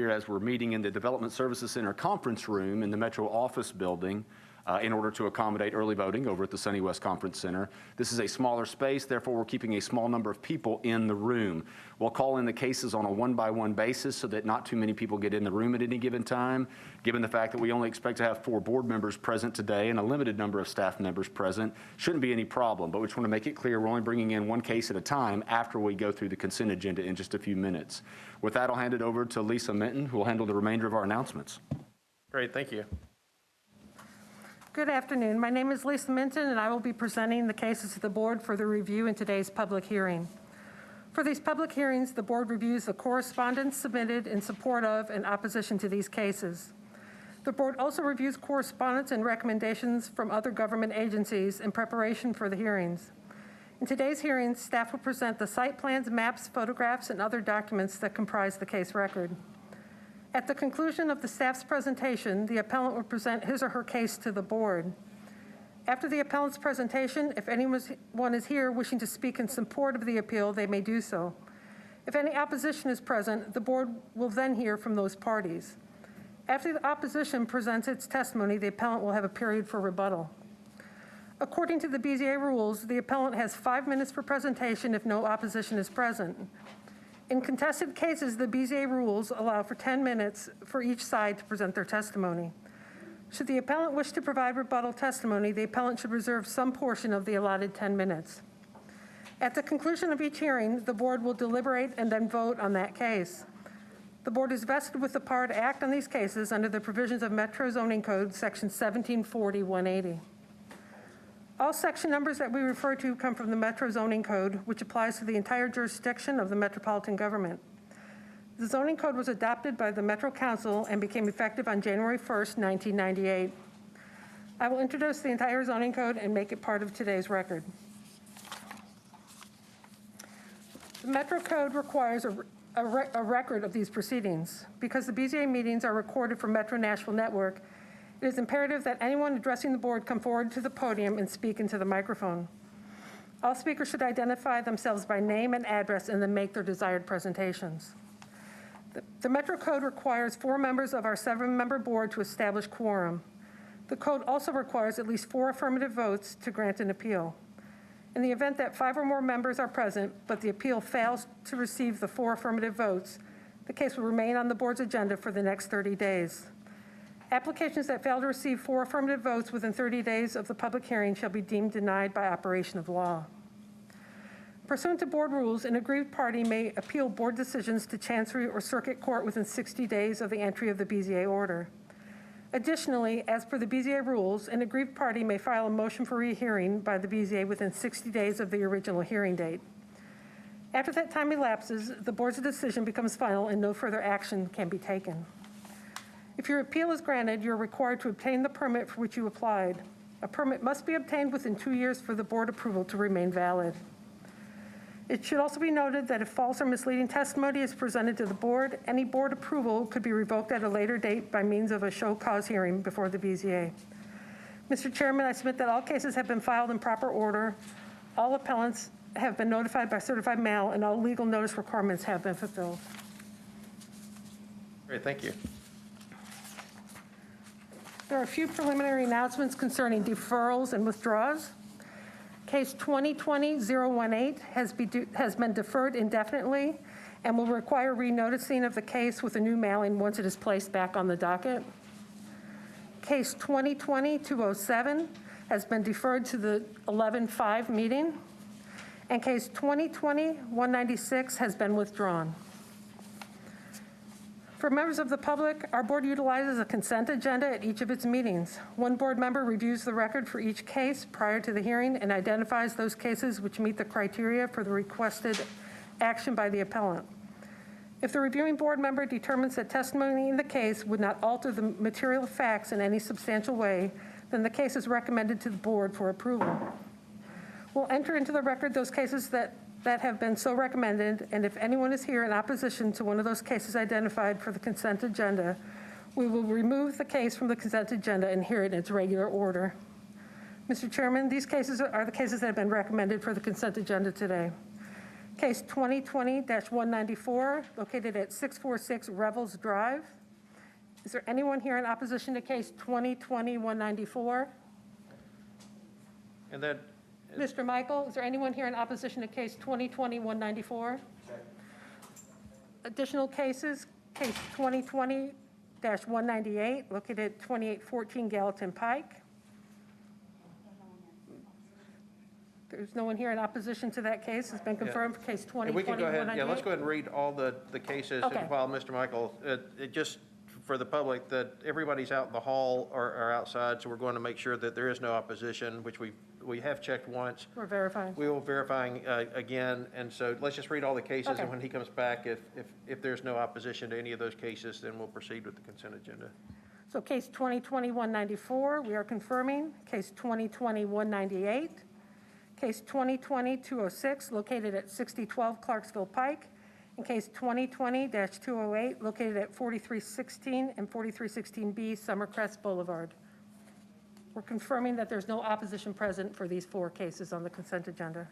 here as we're meeting in the Development Services Center conference room in the Metro office building in order to accommodate early voting over at the Sunny West Conference Center. This is a smaller space, therefore we're keeping a small number of people in the room. We'll call in the cases on a one-by-one basis so that not too many people get in the room at any given time. Given the fact that we only expect to have 4 board members present today and a limited number of staff members present, shouldn't be any problem, but we just want to make it clear we're only bringing in 1 case at a time after we go through the consent agenda in just a few minutes. With that, I'll hand it over to Lisa Minton, who will handle the remainder of our announcements. Great, thank you. Good afternoon. My name is Lisa Minton, and I will be presenting the cases to the board for the review in today's public hearing. For these public hearings, the board reviews the correspondence submitted in support of and opposition to these cases. The board also reviews correspondence and recommendations from other government agencies in preparation for the hearings. In today's hearings, staff will present the site plans, maps, photographs, and other documents that comprise the case record. At the conclusion of the staff's presentation, the appellant will present his or her case to the board. After the appellant's presentation, if anyone is here wishing to speak in support of the appeal, they may do so. If any opposition is present, the board will then hear from those parties. After the opposition presents its testimony, the appellant will have a period for rebuttal. According to the BZA rules, the appellant has 5 minutes for presentation if no opposition is present. In contested cases, the BZA rules allow for 10 minutes for each side to present their testimony. Should the appellant wish to provide rebuttal testimony, the appellant should reserve some portion of the allotted 10 minutes. At the conclusion of each hearing, the board will deliberate and then vote on that case. The board is vested with the power to act on these cases under the provisions of Metro Zoning Code, Section 1740-180. All section numbers that we refer to come from the Metro Zoning Code, which applies to the entire jurisdiction of the metropolitan government. The zoning code was adopted by the Metro Council and became effective on January 1st, 1998. I will introduce the entire zoning code and make it part of today's record. The Metro Code requires a record of these proceedings. Because the BZA meetings are recorded for Metro Nashville Network, it is imperative that anyone addressing the board come forward to the podium and speak into the microphone. All speakers should identify themselves by name and address and then make their desired presentations. The Metro Code requires 4 members of our 7-member board to establish quorum. The code also requires at least 4 affirmative votes to grant an appeal. In the event that 5 or more members are present, but the appeal fails to receive the 4 affirmative votes, the case will remain on the board's agenda for the next 30 days. Applications that fail to receive 4 affirmative votes within 30 days of the public hearing shall be deemed denied by operation of law. Pursuant to board rules, an aggrieved party may appeal board decisions to Chancery or Circuit Court within 60 days of the entry of the BZA order. Additionally, as per the BZA rules, an aggrieved party may file a motion for rehearing by the BZA within 60 days of the original hearing date. After that time elapses, the board's decision becomes final and no further action can be taken. If your appeal is granted, you're required to obtain the permit for which you applied. A permit must be obtained within 2 years for the board approval to remain valid. It should also be noted that if false or misleading testimony is presented to the board, any board approval could be revoked at a later date by means of a show cause hearing before the BZA. Mr. Chairman, I submit that all cases have been filed in proper order, all appellants have been notified by certified mail, and all legal notice requirements have been fulfilled. Great, thank you. There are a few preliminary announcements concerning deferrals and withdrawals. Case 2020-018 has been deferred indefinitely and will require renoticing of the case with a new mailing once it is placed back on the docket. Case 2020-207 has been deferred to the 11/5 meeting, and case 2020-196 has been withdrawn. For members of the public, our board utilizes a consent agenda at each of its meetings. One board member reviews the record for each case prior to the hearing and identifies those cases which meet the criteria for the requested action by the appellant. If the reviewing board member determines that testimony in the case would not alter the material facts in any substantial way, then the case is recommended to the board for approval. We'll enter into the record those cases that have been so recommended, and if anyone is here in opposition to one of those cases identified for the consent agenda, we will remove the case from the consent agenda and hear it in its regular order. Mr. Chairman, these cases are the cases that have been recommended for the consent agenda today. Case 2020-194, located at 646 Revels Drive. Is there anyone here in opposition to case 2020-194? And that, Mr. Michael, is there anyone here in opposition to case 2020-194? Additional cases, case 2020-198, located at 2814 Gallatin Pike. There's no one here in opposition to that case. It's been confirmed for case 2020-198. and we can go ahead, let's go ahead and read all the cases. Okay. And while Mr. Michael, it just for the public, that everybody's out in the hall or outside, so we're going to make sure that there is no opposition, which we have checked once. We're verifying. We will verifying again, and so let's just read all the cases, Okay. and when he comes back, if there's no opposition to any of those cases, then we'll proceed with the consent agenda. So case 2020-194, we are confirming. Case 2020-198. Case 2020-206, located at 6012 Clarksville Pike. And case 2020-208, located at 4316 and 4316B Summercrest Boulevard. We're confirming that there's no opposition present for these 4 cases on the consent agenda.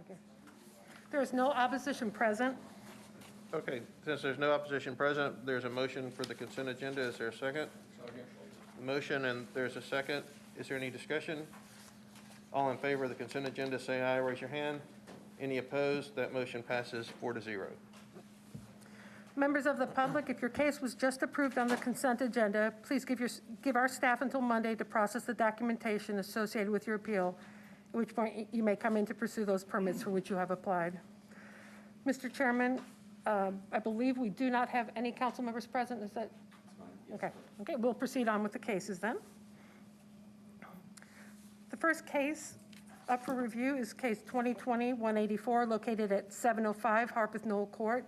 Okay. There is no opposition present. Okay, since there's no opposition present, there's a motion for the consent agenda. Is there a second? Second. Motion, and there's a second. Is there any discussion? All in favor of the consent agenda, say aye, raise your hand. Any opposed? That motion passes 4-0. Members of the public, if your case was just approved on the consent agenda, please give our staff until Monday to process the documentation associated with your appeal, at which point you may come in to pursue those permits for which you have applied. Mr. Chairman, I believe we do not have any council members present. Is that? Okay. Okay, we'll proceed on with the cases then. The first case up for review is case 2020-184, located at 705 Harpeth Knoll Court.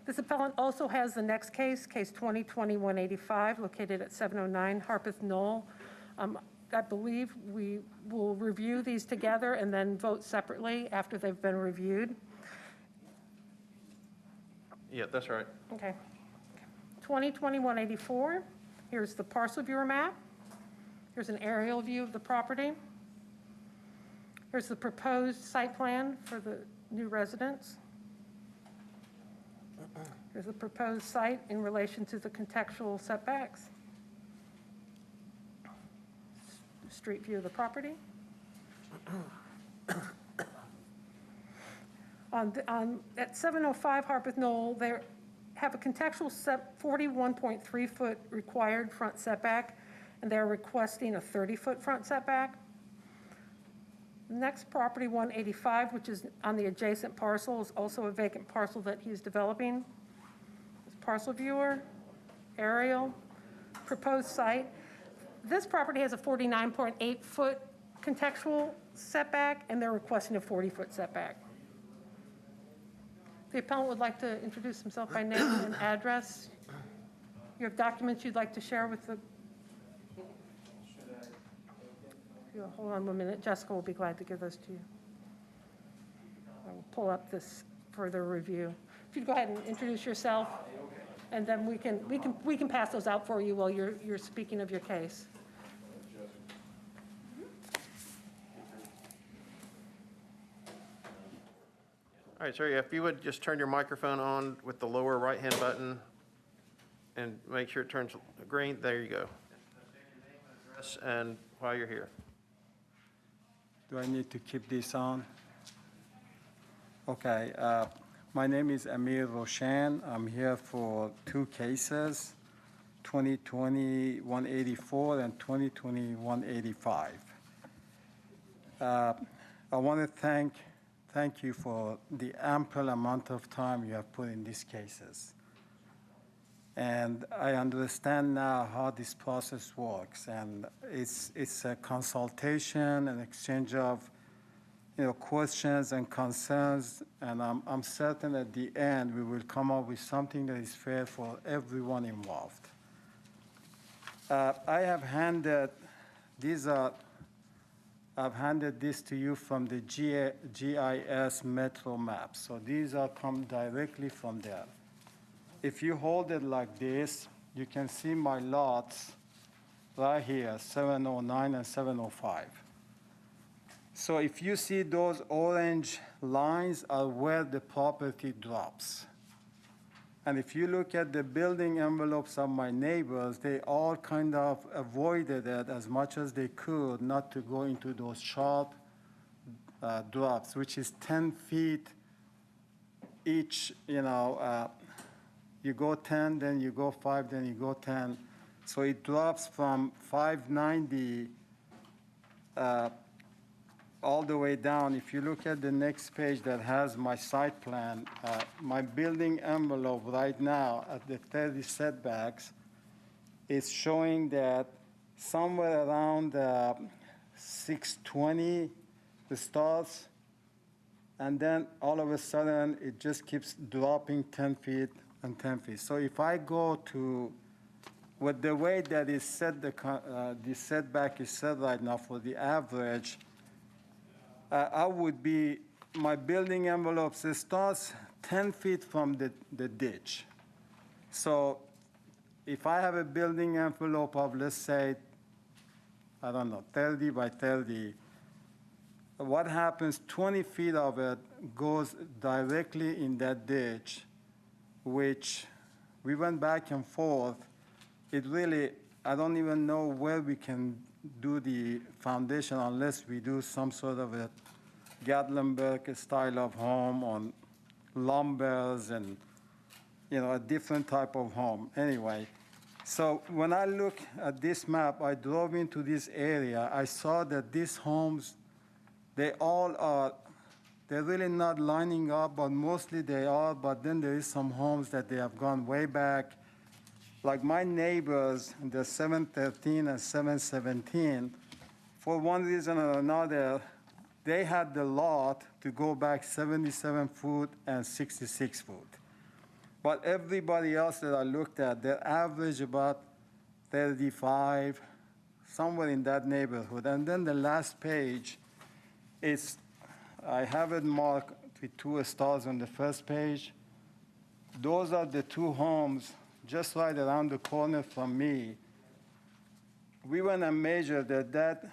This appellant also has the next case, case 2020-185, located at 709 Harpeth Knoll. I believe we will review these together and then vote separately after they've been reviewed. Yeah, that's right. Okay. 2020-184, here's the parcel viewer map. Here's an aerial view of the property. Here's the proposed site plan for the new residence. Here's the proposed site in relation to the contextual setbacks. Street view of the property. At 705 Harpeth Knoll, they have a contextual 41.3 foot required front setback, and they're requesting a 30-foot front setback. Next property, 185, which is on the adjacent parcel, is also a vacant parcel that he's developing. It's parcel viewer, aerial, proposed site. This property has a 49.8 foot contextual setback, and they're requesting a 40-foot setback. The appellant would like to introduce himself by name and address. You have documents you'd like to share with the... Hold on 1 minute. Jessica will be glad to give those to you. I will pull up this further review. If you'd go ahead and introduce yourself, and then we can pass those out for you while you're speaking of your case. All right, sir, if you would just turn your microphone on with the lower right-hand button and make sure it turns green. There you go. And while you're here. Do I need to keep this on? Okay. My name is Amir Roshan. I'm here for 2 cases, 2020-184 and 2020-185. I want to thank you for the ample amount of time you have put in these cases. And I understand now how this process works, and it's a consultation, an exchange of questions and concerns, and I'm certain at the end we will come up with something that is fair for everyone involved. I have handed, these are I've handed this to you from the GIS Metro map. So these are come directly from there. If you hold it like this, you can see my lots right here, 709 and 705. So if you see those orange lines are where the property drops. And if you look at the building envelopes of my neighbors, they all kind of avoided it as much as they could not to go into those sharp drops, which is 10 feet each, you go 10, then you go 5, then you go 10. So it drops from 590 all the way down. If you look at the next page that has my site plan, my building envelope right now at the 30 setbacks is showing that somewhere around 620 it starts, and then all of a sudden it just keeps dropping 10 feet and 10 feet. So if I go to, with the way that is set, the setback is set right now for the average, I would be, my building envelopes, it starts 10 feet from the ditch. So if I have a building envelope of, let's say, I don't know, 30 by 30, what happens, 20 feet of it goes directly in that ditch, which we went back and forth. It really, I don't even know where we can do the foundation unless we do some sort of a Gatlinburg style of home on lumbers and, a different type of home. Anyway, so when I look at this map, I drove into this area. I saw that these homes, they're really not lining up, but mostly they are. But then there is some homes that they have gone way back. Like my neighbors, the 713 and 717, for one reason or another, they had the lot to go back 77 foot and 66 foot. But everybody else that I looked at, they average about 35, somewhere in that neighborhood. And then the last page is, I have it marked with 2 stars on the first page. Those are the 2 homes just right around the corner from me. We went and measured that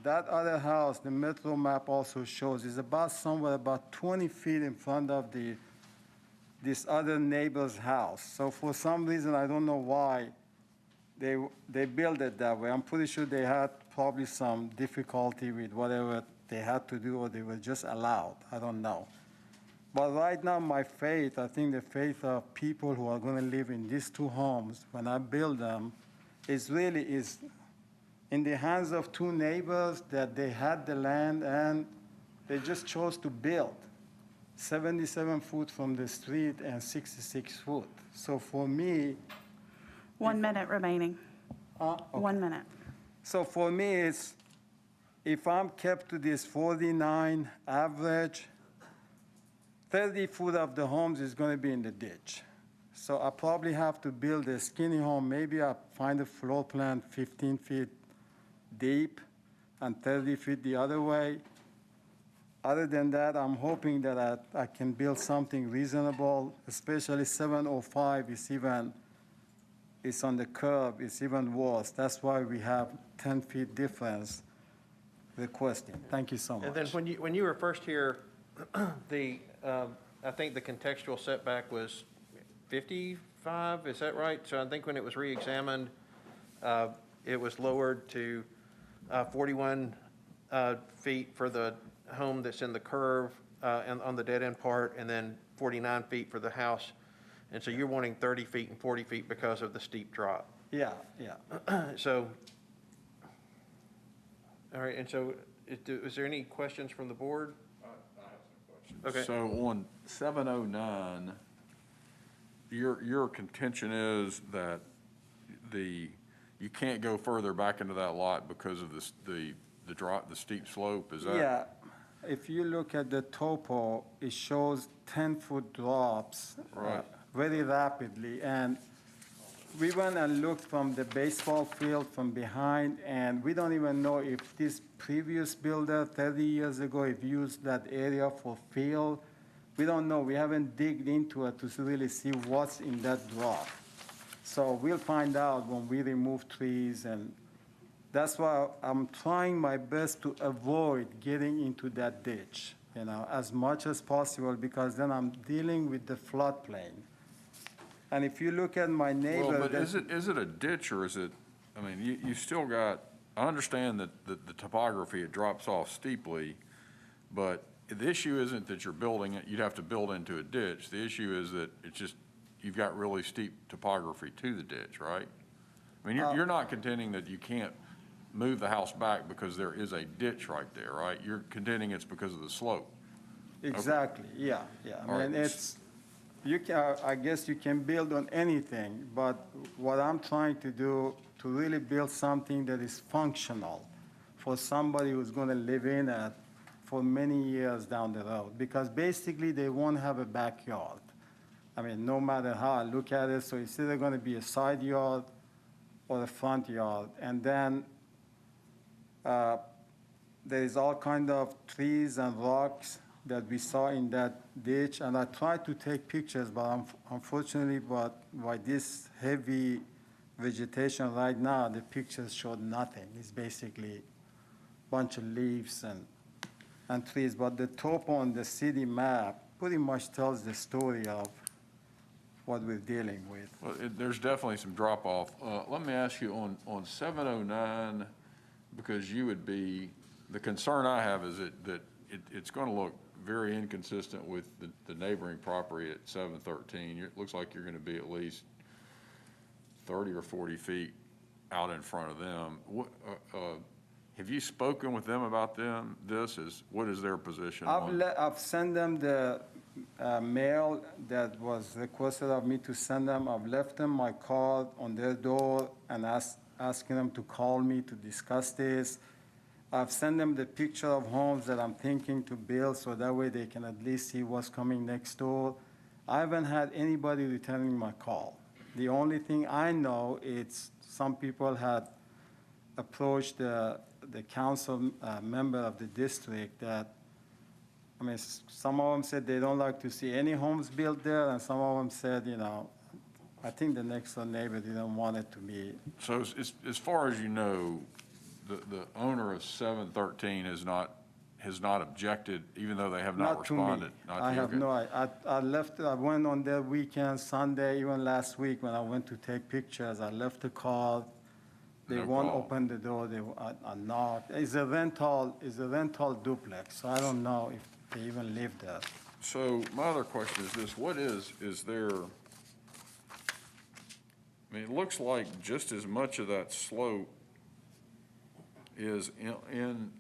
other house, the Metro map also shows, is somewhere about 20 feet in front of this other neighbor's house. So for some reason, I don't know why they built it that way. I'm pretty sure they had probably some difficulty with whatever they had to do, or they were just allowed. I don't know. But right now, my faith, I think the faith of people who are going to live in these 2 homes, when I build them, is in the hands of 2 neighbors that they had the land and they just chose to build 77 foot from the street and 66 foot. So for me... 1 minute remaining. Okay. 1 minute. So for me, it's, if I'm kept to this 49 average, 30 foot of the homes is going to be in the ditch. So I probably have to build a skinny home. Maybe I find a floor plan 15 feet deep and 30 feet the other way. Other than that, I'm hoping that I can build something reasonable, especially 705 is on the curb, it's even worse. That's why we have 10 feet difference requesting. Thank you so much. And then when you were first here, I think the contextual setback was 55, is that right? So I think when it was re-examined, it was lowered to 41 feet for the home that's in the curve and on the dead-end part, and then 49 feet for the house. And so you're wanting 30 feet and 40 feet because of the steep drop. Yeah. So, all right, and so is there any questions from the board? I have some questions. Okay. So on 709, your contention is that you can't go further back into that lot because of the drop, the steep slope, is that? Yeah. If you look at the topo, it shows 10-foot drops Right. very rapidly. And we went and looked from the baseball field from behind, and we don't even know if this previous builder 30 years ago if used that area for field. We don't know. We haven't digged into it to really see what's in that drop. So we'll find out when we remove trees, and that's why I'm trying my best to avoid getting into that ditch, as much as possible, because then I'm dealing with the floodplain. And if you look at my neighbor. Well, but is it a ditch or is it, I mean, you still got, I understand that the topography, it drops off steeply, but the issue isn't that you're building it, you'd have to build into a ditch. The issue is that it's just, you've got really steep topography to the ditch, right? I mean, you're not contending that you can't move the house back because there is a ditch right there, right? You're contending it's because of the slope. Exactly, yeah. All I mean, right. I guess you can build on anything, but what I'm trying to do, to really build something that is functional for somebody who's gonna live in it for many years down the road, because basically they won't have a backyard. I mean, no matter how I look at it, so it's either gonna be a side yard or a front yard, and then there is all kind of trees and rocks that we saw in that ditch, and I tried to take pictures, but unfortunately, by this heavy vegetation right now, the pictures showed nothing. It's basically a bunch of leaves and trees, but the topo on the city map pretty much tells the story of what we're dealing with. Well, there's definitely some drop off. Let me ask you on 709, because you would be, the concern I have is that it's gonna look very inconsistent with the neighboring property at 713. It looks like you're gonna be at least 30 or 40 feet out in front of them. Have you spoken with them about what is their position on? I've sent them the mail that was requested of me to send them. I've left them my card on their door and asking them to call me to discuss this. I've sent them the picture of homes that I'm thinking to build, so that way they can at least see what's coming next door. I haven't had anybody returning my call. The only thing I know is some people had approached the council member of the district that, I mean, some of them said they don't like to see any homes built there, and some of them said, I think the next door neighbor didn't want it to be. So as far as you know, the owner of 713 has not objected, even though they have not responded? Not to me. I have no, I went on their weekend, Sunday, even last week when I went to take pictures, I left a call. They No won't call. open the door, I knocked. It's a rental duplex, so I don't know if they even live there. So my other question is this, is there, I mean, it looks like just as much of that slope is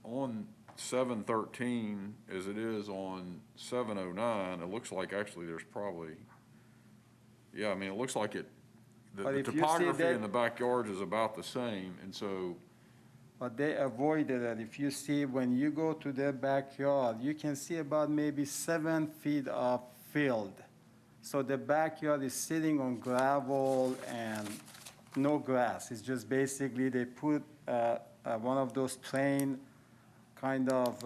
on 713 as it is on 709. It looks like actually there's probably, yeah, I mean, it looks like But the if you see topography that- in the backyards is about the same, and so, But they avoided it. If you see, when you go to their backyard, you can see about maybe 7 feet of field. So the backyard is sitting on gravel and no grass. It's just basically they put one of those train kind of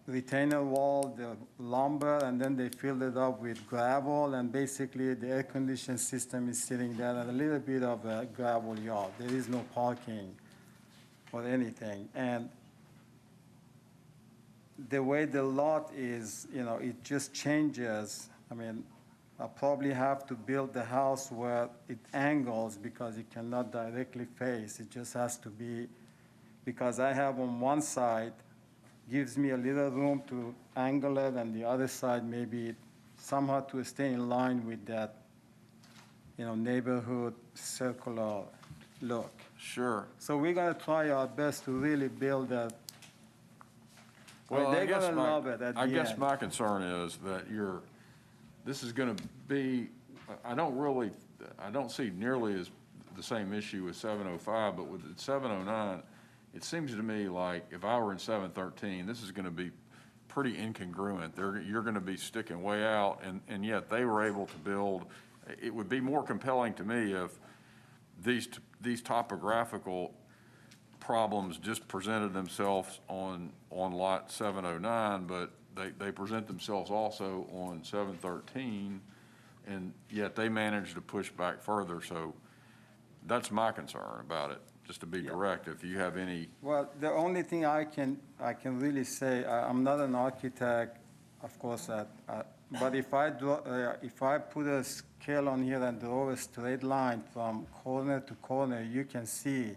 retainer wall, the lumber, and then they filled it up with gravel, and basically the air conditioning system is sitting there and a little bit of a gravel yard. There is no parking or anything. And the way the lot is, it just changes. I mean, I probably have to build the house where it angles because it cannot directly face. It just has to be, because I have on one side, gives me a little room to angle it, and the other side maybe somehow to stay in line with that, neighborhood circular look. sure. So we're gonna try our best to really build that. Well, They're gonna love it at the I guess end. my concern is that this is gonna be, I don't see nearly as the same issue with 705, but with 709, it seems to me like if I were in 713, this is gonna be pretty incongruent. You're gonna be sticking way out, and yet they were able to build. It would be more compelling to me these topographical problems just presented themselves on lot 709, but they present themselves also on 713, and yet they managed to push back further. So that's my concern about it, just to be direct. If you have any, Well, the only thing I can really say, I'm not an architect, of course, but if I put a scale on here and draw a straight line from corner to corner, you can see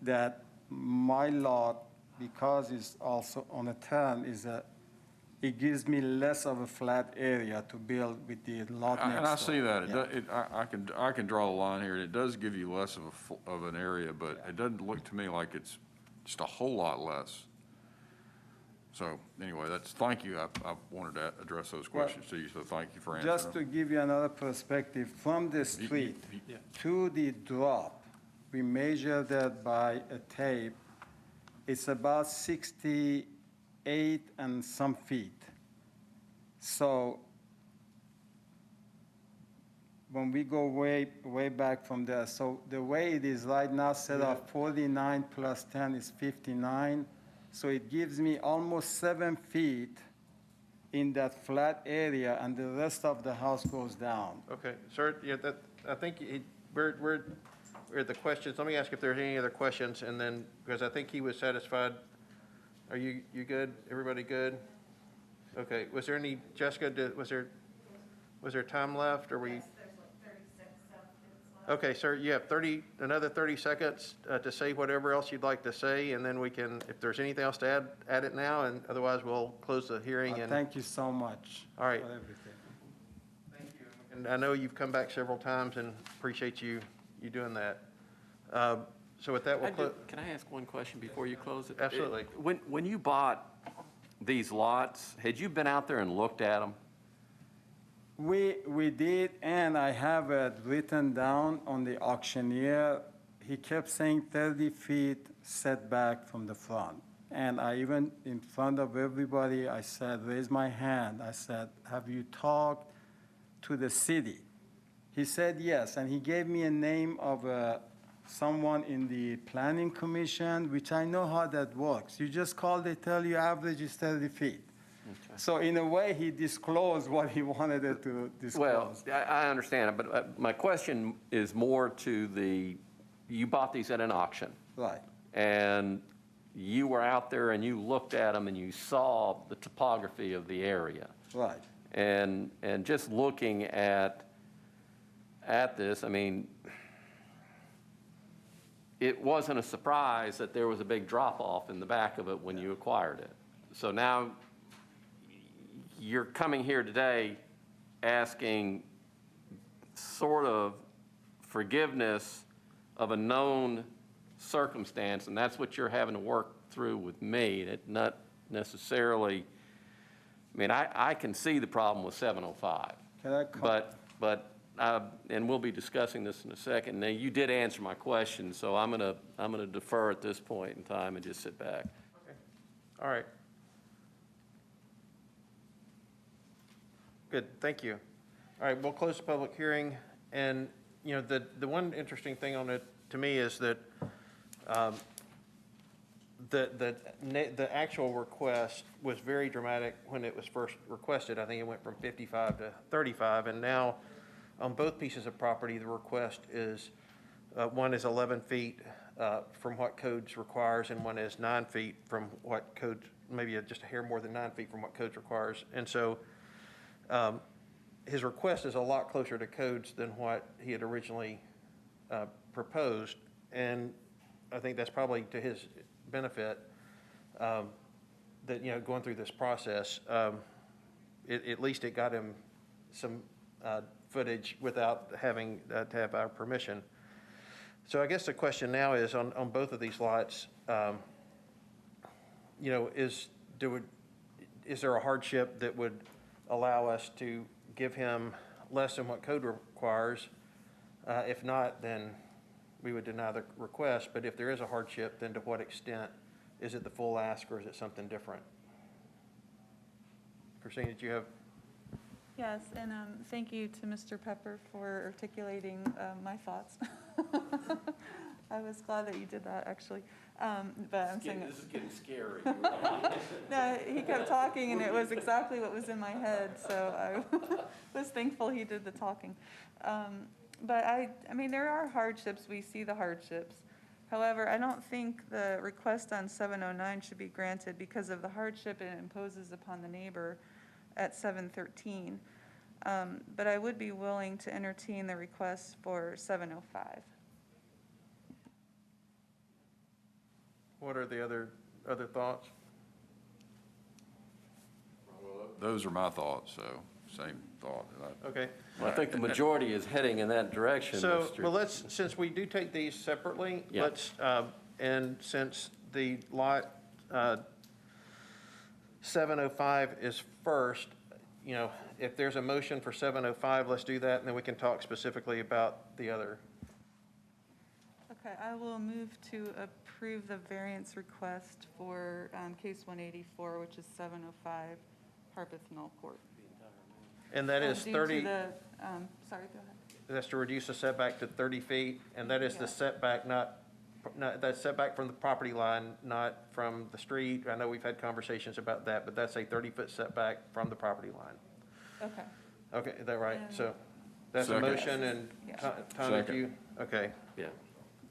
that my lot, because it's also on a turn, it gives me less of a flat area to build with the lot next door. and I see that. Yeah. I can draw a line here. It does give you less of an area, but it doesn't look to me like it's just a whole lot less. So anyway, thank you. I wanted to address those questions to you, so thank you for answering Just to them. give you another perspective, from the street to the drop, we measured that by a tape. It's about 68 and some feet. So when we go way back from there, so the way it is right now set up, 49 plus 10 is 59. So it gives me almost 7 feet in that flat area, and the rest of the house goes down. Okay, sir, yeah, I think we're at the questions. Let me ask if there's any other questions, and then, because I think he was satisfied. Are you good? Everybody good? Okay, was there any, Jessica, was there time left, or we? Yes, there's like 36 minutes left. Okay, sir, you have another 30 seconds to say whatever else you'd like to say, and then we can, if there's anything else to add it now, and otherwise we'll close the hearing. And Thank you so much. All right. For everything. Thank you. And I know you've come back several times, and appreciate you doing that. So with that, we'll close. Can I ask one question before you close it? Absolutely. When you bought these lots, had you been out there and looked at them? We did, and I have it written down on the auctioneer. He kept saying 30 feet setback from the front. And I even, in front of everybody, I said, raise my hand. I said, have you talked to the city? He said yes, and he gave me a name of someone in the planning commission, which I know how that works. You just call, they tell you average is 30 feet. Okay. So in a way, he disclosed what he wanted it to Well, disclose. I understand it, but my question is more to you bought these at an auction, Right, and you were out there and you looked at them and you saw the topography of the area. right. And just looking at this, I mean, it wasn't a surprise that there was a big drop-off in the back of it when you acquired it. So now you're coming here today asking sort of forgiveness of a known circumstance, and that's what you're having to work through with me. It not necessarily, I mean, I can see the problem with 705. Can I But and we'll be discussing this in a second. Now, you did answer my question, so I'm gonna defer at this point in time and just sit back. Okay. All right. Good, thank you. All right, we'll close the public hearing. And, you know, the one interesting thing on it to me is that the actual request was very dramatic when it was first requested. I think it went from 55 to 35, and now on both pieces of property, the request is, one is 11 feet from what codes requires, and one is 9 feet from what codes, maybe just a hair more than 9 feet from what codes requires. And so his request is a lot closer to codes than what he had originally proposed, and I think that's probably to his benefit, that, you know, going through this process, at least it got him some footage without having to have our permission. So I guess the question now is on both of these lots, you know, is there a hardship that would allow us to give him less than what code requires? If not, then we would deny the request. But if there is a hardship, then to what extent? Is it the full ask, or is it something different? Christine, did you have? Yes, and thank you to Mr. Pepper for articulating my thoughts. I was glad that you did that, actually. But I'm saying, This is getting scary. no, he kept talking, and it was exactly what was in my head, so I was thankful he did the talking. But I mean, there are hardships. We see the hardships. However, I don't think the request on 709 should be granted because of the hardship it imposes upon the neighbor at 713. But I would be willing to entertain the request for 705. What are the other thoughts? Those are my thoughts, so same thought. Okay. Well, I think the majority is heading in that direction, So, Mr. well, since we do take these separately, Yeah. and since the lot 705 is first, you know, if there's a motion for 705, let's do that, and then we can talk specifically about the other. Okay, I will move to approve the variance request for case 184, which is 705 Harpeth Knoll Court. And that is Due to 30, the, sorry, go ahead. that's to reduce the setback to 30 feet, and that is the Yeah. setback, not, that's setback from the property line, not from the street. I know we've had conversations about that, but that's a 30-foot setback from the property line. Okay. Okay, is that right? And- So that's a Second. motion, and Yeah. Tom, did Second. you? Okay. Yeah.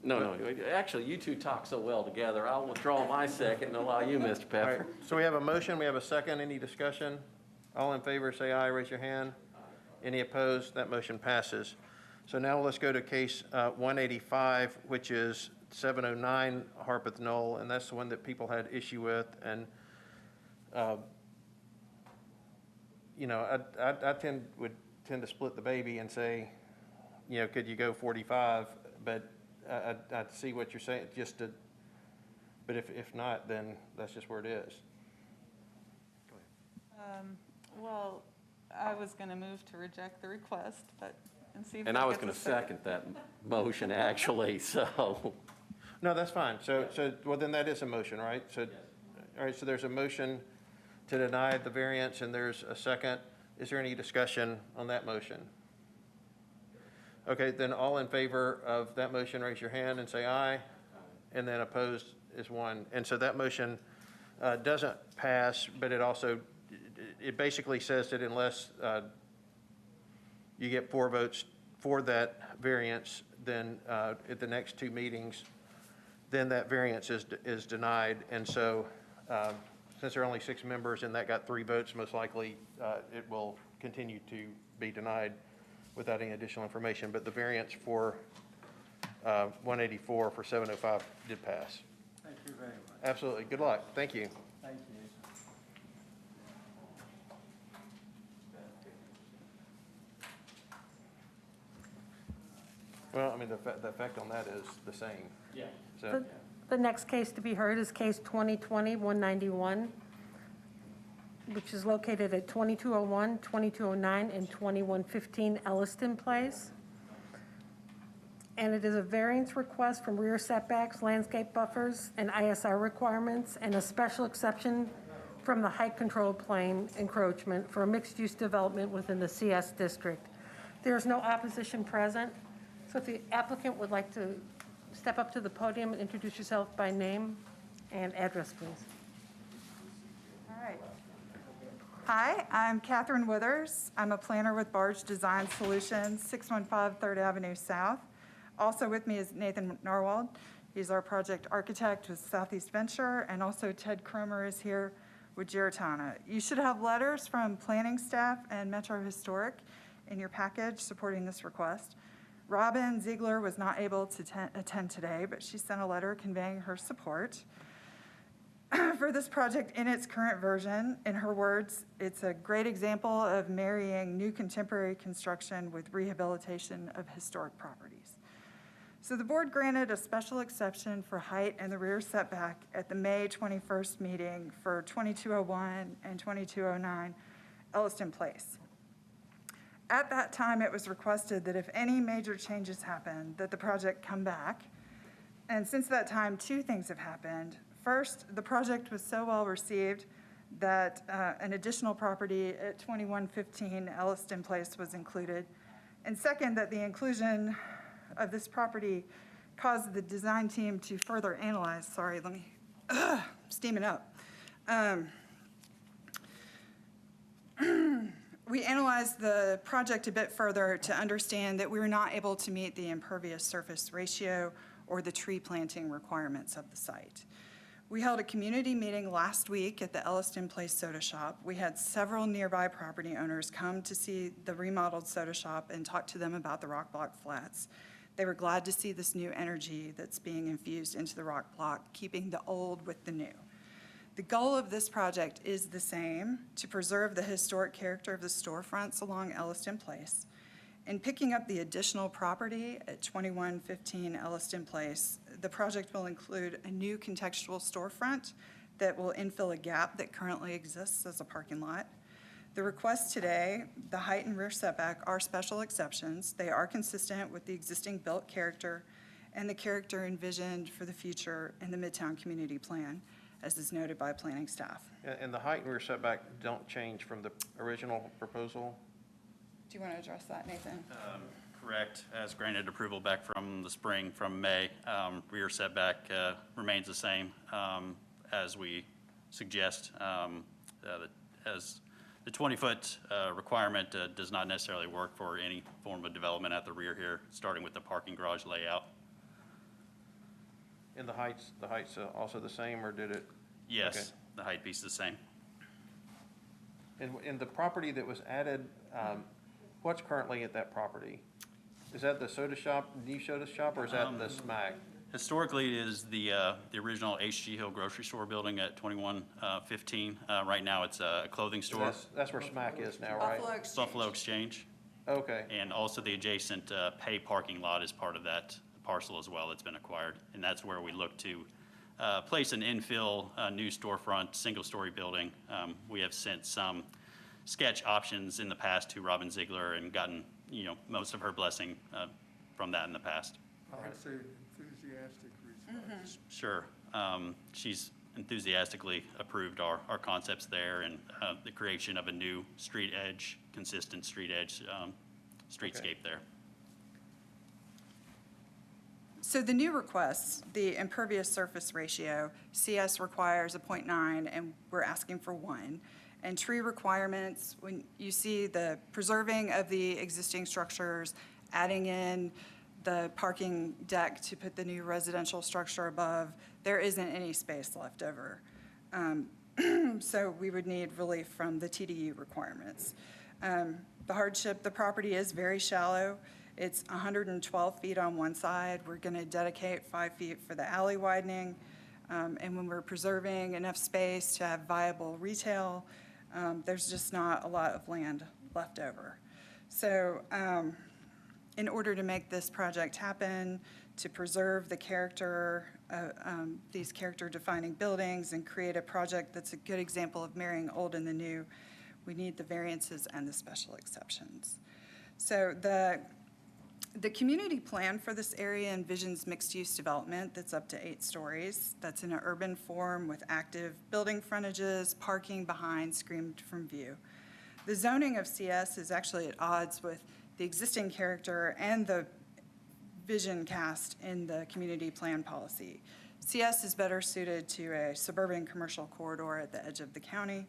No, actually, you two talk so well together. I'll withdraw my second and allow you, Mr. All right, Pepper. so we have a motion, we have a second, any discussion? All in favor, say aye, raise your hand. Any opposed? That motion passes. So now let's go to case 185, which is 709 Harpeth Knoll, and that's the one that people had issue with. And, you know, I would tend to split the baby and say, you know, could you go 45? But I see what you're saying, but if not, then that's just where it is. Well, I was going to move to reject the request, but, and see if And that I was gets a going to second that motion, actually, so. No, that's fine. So, well, then that is a motion, right? So, all right, so there's a motion to deny the variance, and there's a second. Is there any discussion on that motion? Okay, then all in favor of that motion, raise your hand and say aye. And then opposed is one. And so that motion doesn't pass, but it basically says that unless you get 4 votes for that variance, then at the next 2 meetings, then that variance is denied. And so since there are only 6 members and that got 3 votes, most likely it will continue to be denied without any additional information. But the variance for 184 for 705 did pass. Thank you very much. Absolutely. Good luck. Thank you. Thank you. Well, I mean, the effect on that is the same. Yeah. So, The next case to be heard is case 2020-191, which is located at 2201, 2209, and 2115 Elliston Place. And it is a variance request from rear setbacks, landscape buffers, and ISR requirements, and a special exception from the height control plane encroachment for a mixed-use development within the CS district. There is no opposition present, so if the applicant would like to step up to the podium and introduce yourself by name and address, please. All right. Hi, I'm Catherine Withers. I'm a planner with Barge Design Solutions, 615 3rd Avenue South. Also with me is Nathan Narwald. He's our project architect with Southeast Venture, and also Ted Cromer is here with Giratana. You should have letters from planning staff and Metro Historic in your package supporting this request. Robin Ziegler was not able to attend today, but she sent a letter conveying her support for this project in its current version. In her words, it's a great example of marrying new contemporary construction with rehabilitation of historic properties. So the board granted a special exception for height and the rear setback at the May 21st meeting for 2201 and 2209 Elliston Place. At that time, it was requested that if any major changes happened, that the project come back. And since that time, 2 things have happened. First, the project was so well received that an additional property at 2115 Elliston Place was included. And second, that the inclusion of this property caused the design team to further analyze, sorry, let me, steam it up. We analyzed the project a bit further to understand that we were not able to meet the impervious surface ratio or the tree planting requirements of the site. We held a community meeting last week at the Elliston Place Soda Shop. We had several nearby property owners come to see the remodeled soda shop and talk to them about the rock block flats. They were glad to see this new energy that's being infused into the rock block, keeping the old with the new. The goal of this project is the same, to preserve the historic character of the storefronts along Elliston Place. In picking up the additional property at 2115 Elliston Place, the project will include a new contextual storefront that will infill a gap that currently exists as a parking lot. The requests today, the height and rear setback, are special exceptions. They are consistent with the existing built character and the character envisioned for the future in the Midtown Community Plan, as is noted by planning staff. And the height and rear setback don't change from the original proposal? Do you want to address that, Nathan? Correct, as granted approval back from the spring, from May. Rear setback remains the same as we suggest. As the 20-foot requirement does not necessarily work for any form of development at the rear here, starting with the parking garage layout. And the height's also the same, or did it? Yes, Okay. the height piece is the same. And the property that was added, what's currently at that property? Is that the soda shop, new soda shop, or is that the SMAC? Historically, it is the original H.G. Hill grocery store building at 2115. Right now, it's a clothing store. That's where SMAC is now, right? Buffalo Exchange. Okay, And also the adjacent pay parking lot is part of that parcel as well that's been acquired. And that's where we look to place an infill new storefront, single-story building. We have sent some sketch options in the past to Robin Ziegler and gotten, most of her blessing from that in the past. I would say enthusiastic response. Sure. She's enthusiastically approved our concepts there and the creation of a new street edge, consistent street edge streetscape there. So the new requests, the impervious surface ratio, CS requires a 0.9, and we're asking for 1. And tree requirements, when you see the preserving of the existing structures, adding in the parking deck to put the new residential structure above, there isn't any space left over. So we would need relief from the TDU requirements. The hardship, the property is very shallow. It's 112 feet on one side. We're going to dedicate 5 feet for the alley widening. And when we're preserving enough space to have viable retail, there's just not a lot of land left over. So in order to make this project happen, to preserve the character, these character-defining buildings and create a project that's a good example of marrying old and the new, we need the variances and the special exceptions. So the community plan for this area envisions mixed-use development that's up to 8 stories. That's in an urban form with active building frontages, parking behind, screened from view. The zoning of CS is actually at odds with the existing character and the vision cast in the community plan policy. CS is better suited to a suburban commercial corridor at the edge of the county.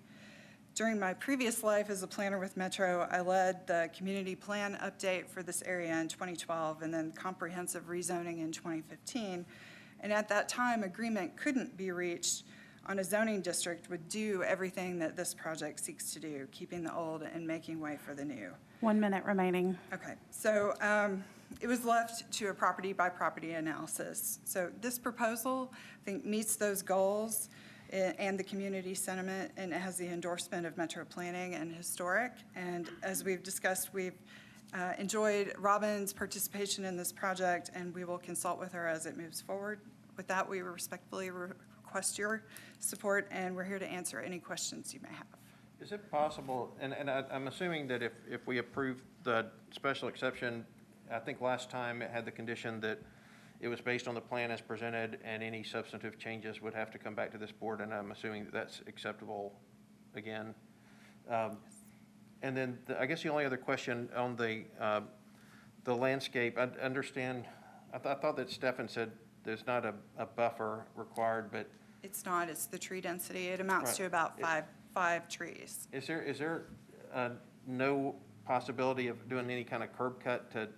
During my previous life as a planner with Metro, I led the community plan update for this area in 2012 and then comprehensive rezoning in 2015. And at that time, agreement couldn't be reached on a zoning district would do everything that this project seeks to do, keeping the old and making way for the new. 1 minute remaining. Okay, so it was left to a property-by-property analysis. So this proposal, I think, meets those goals and the community sentiment, and it has the endorsement of Metro Planning and Historic. And as we've discussed, we've enjoyed Robin's participation in this project, and we will consult with her as it moves forward. With that, we respectfully request your support, and we're here to answer any questions you may have. Is it possible, and I'm assuming that if we approve the special exception, I think last time it had the condition that it was based on the plan as presented, and any substantive changes would have to come back to this board, and I'm assuming that that's acceptable again. And then I guess the only other question on the landscape, I understand, I thought that Stefan said there's not a buffer required, but It's not, it's the tree density. It amounts Right. to about five trees. is there no possibility of doing any kind of curb cut to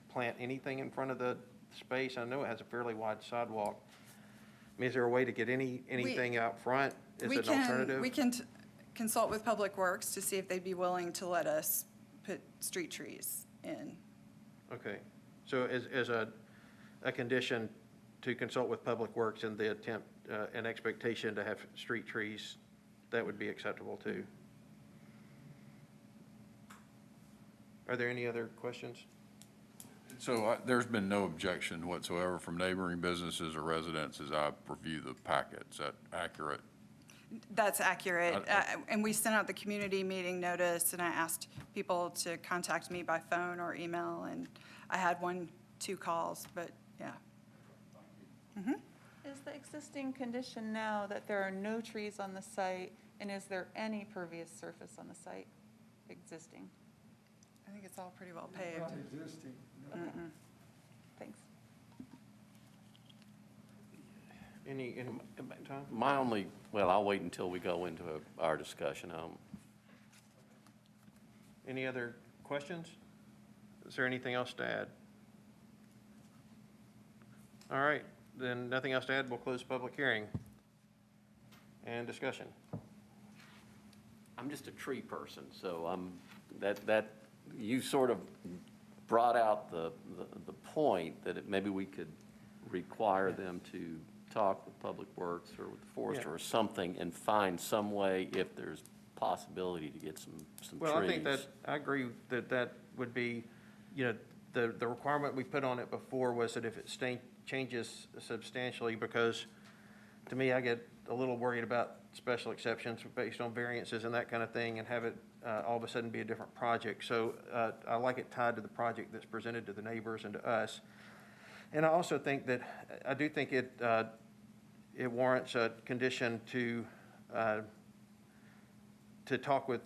plant anything in front of the space? I know it has a fairly wide sidewalk. I mean, is there a way to get anything out front as an alternative? We can consult with Public Works to see if they'd be willing to let us put street trees in. Okay, so as a condition to consult with Public Works in the attempt, an expectation to have street trees, that would be acceptable too. Are there any other questions? So there's been no objection whatsoever from neighboring businesses or residents as I review the packet. Is that accurate? That's accurate. And we sent out the community meeting notice, and I asked people to contact me by phone or email, and I had 1-2 calls, but yeah. Is the existing condition now that there are no trees on the site, and is there any pervious surface on the site existing? I think it's all pretty well paved. Thanks. Any, Tom? My only, well, I'll wait until we go into our discussion. Any other questions? Is there anything else to add? All right, then nothing else to add. We'll close public hearing and discussion. I'm just a tree person, so that you sort of brought out the point that maybe we could require them to talk with Public Works or with the forester or something and find some way, if there's possibility, to get some trees. Well, I think that, I agree that would be, the requirement we put on it before was that if it changes substantially, because to me, I get a little worried about special exceptions based on variances and that kind of thing, and have it all of a sudden be a different project. So I like it tied to the project that's presented to the neighbors and to us. And I also think that, I do think it warrants a condition to talk with,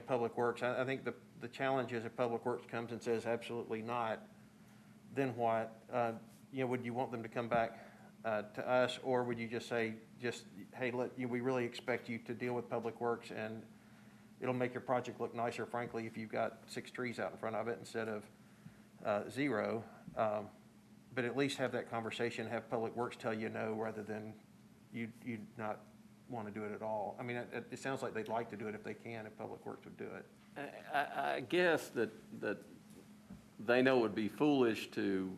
Public Works. I think the challenge is if Public Works comes and says absolutely not, then what? Would you want them to come back to us, or would you just say, hey, we really expect you to deal with Public Works, and it'll make your project look nicer, frankly, if you've got 6 trees out in front of it instead of 0. But at least have that conversation, have Public Works tell you no, rather than you not want to do it at all. I mean, it sounds like they'd like to do it if they can, if Public Works would do it. I guess that they know it would be foolish to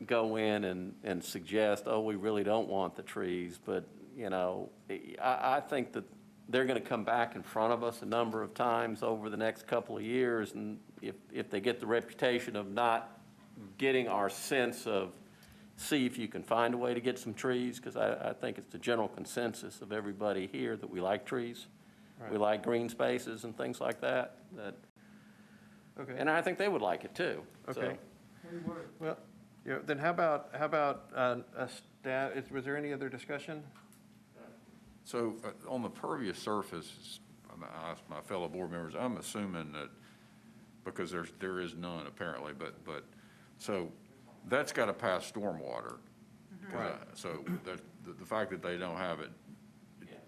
go in and suggest, oh, we really don't want the trees, but, I think that they're going to come back in front of us a number of times over the next couple of years, and if they get the reputation of not getting our sense of, see if you can find a way to get some trees, because I think it's the general consensus of everybody here that we like trees. Right. We like green spaces and things like that. Okay. And I think they would like it too. Okay. Well, then how about a staff, was there any other discussion? So on the pervious surface, I asked my fellow board members, I'm assuming that, because there is none apparently, but so that's got to pass stormwater. Right. So the fact that they don't have it,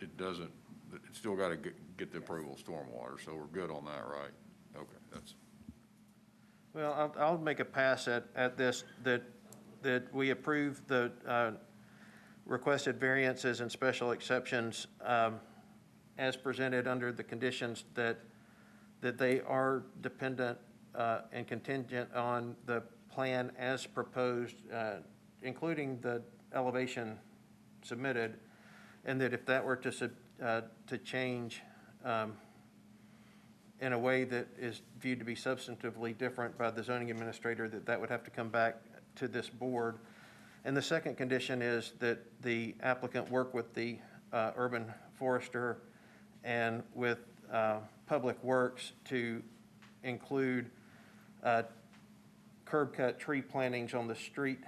it doesn't, it's still got to get the approval of stormwater, so we're good on that, right? Okay, that's. Well, I'll make a pass at this, that we approve the requested variances and special exceptions as presented under the conditions that they are dependent and contingent on the plan as proposed, including the elevation submitted, and that if that were to change in a way that is viewed to be substantively different by the zoning administrator, that would have to come back to this board. And the second condition is that the applicant work with the urban forester and with Public Works to include curb cut tree plantings on the street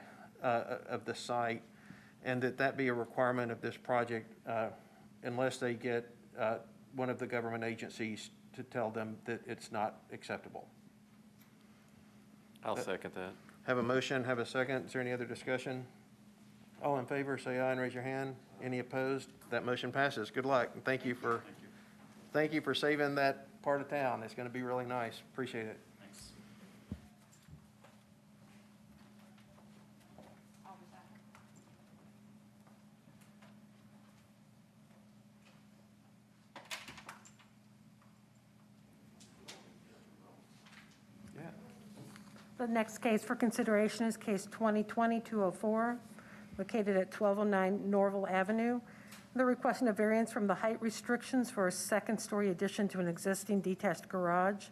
of the site, and that be a requirement of this project unless they get one of the government agencies to tell them that it's not acceptable. I'll second that. Have a motion, have a second. Is there any other discussion? All in favor, say aye and raise your hand. Any opposed? That motion passes. Good luck, and thank you for saving that part of town. It's going to be really nice. Appreciate it. Thanks. Yeah. The next case for consideration is case 2020-204, located at 1209 Norville Avenue. They're requesting a variance from the height restrictions for a second-story addition to an existing detached garage.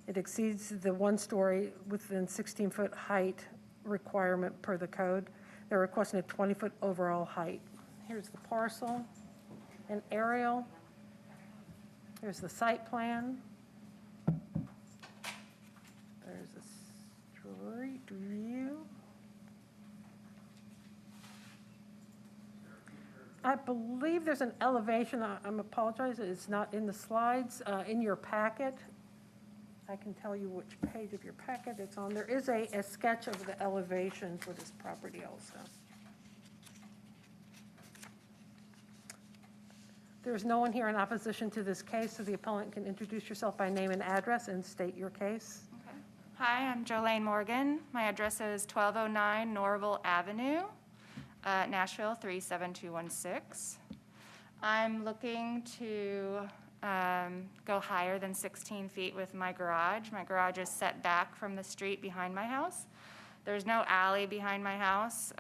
It exceeds the one-story within 16-foot height requirement per the code. They're requesting a 20-foot overall height. Here's the parcel, an aerial. Here's the site plan. There's a street view. I believe there's an elevation. I'm apologizing, it's not in the slides. In your packet, I can tell you which page of your packet it's on. There is a sketch of the elevation for this property also. There's no one here in opposition to this case, so the appellant can introduce yourself by name and address and state your case. Okay. Hi, I'm Jolene Morgan. My address is 1209 Norville Avenue, Nashville 37216. I'm looking to go higher than 16 feet with my garage. My garage is set back from the street behind my house. There's no alley behind my house.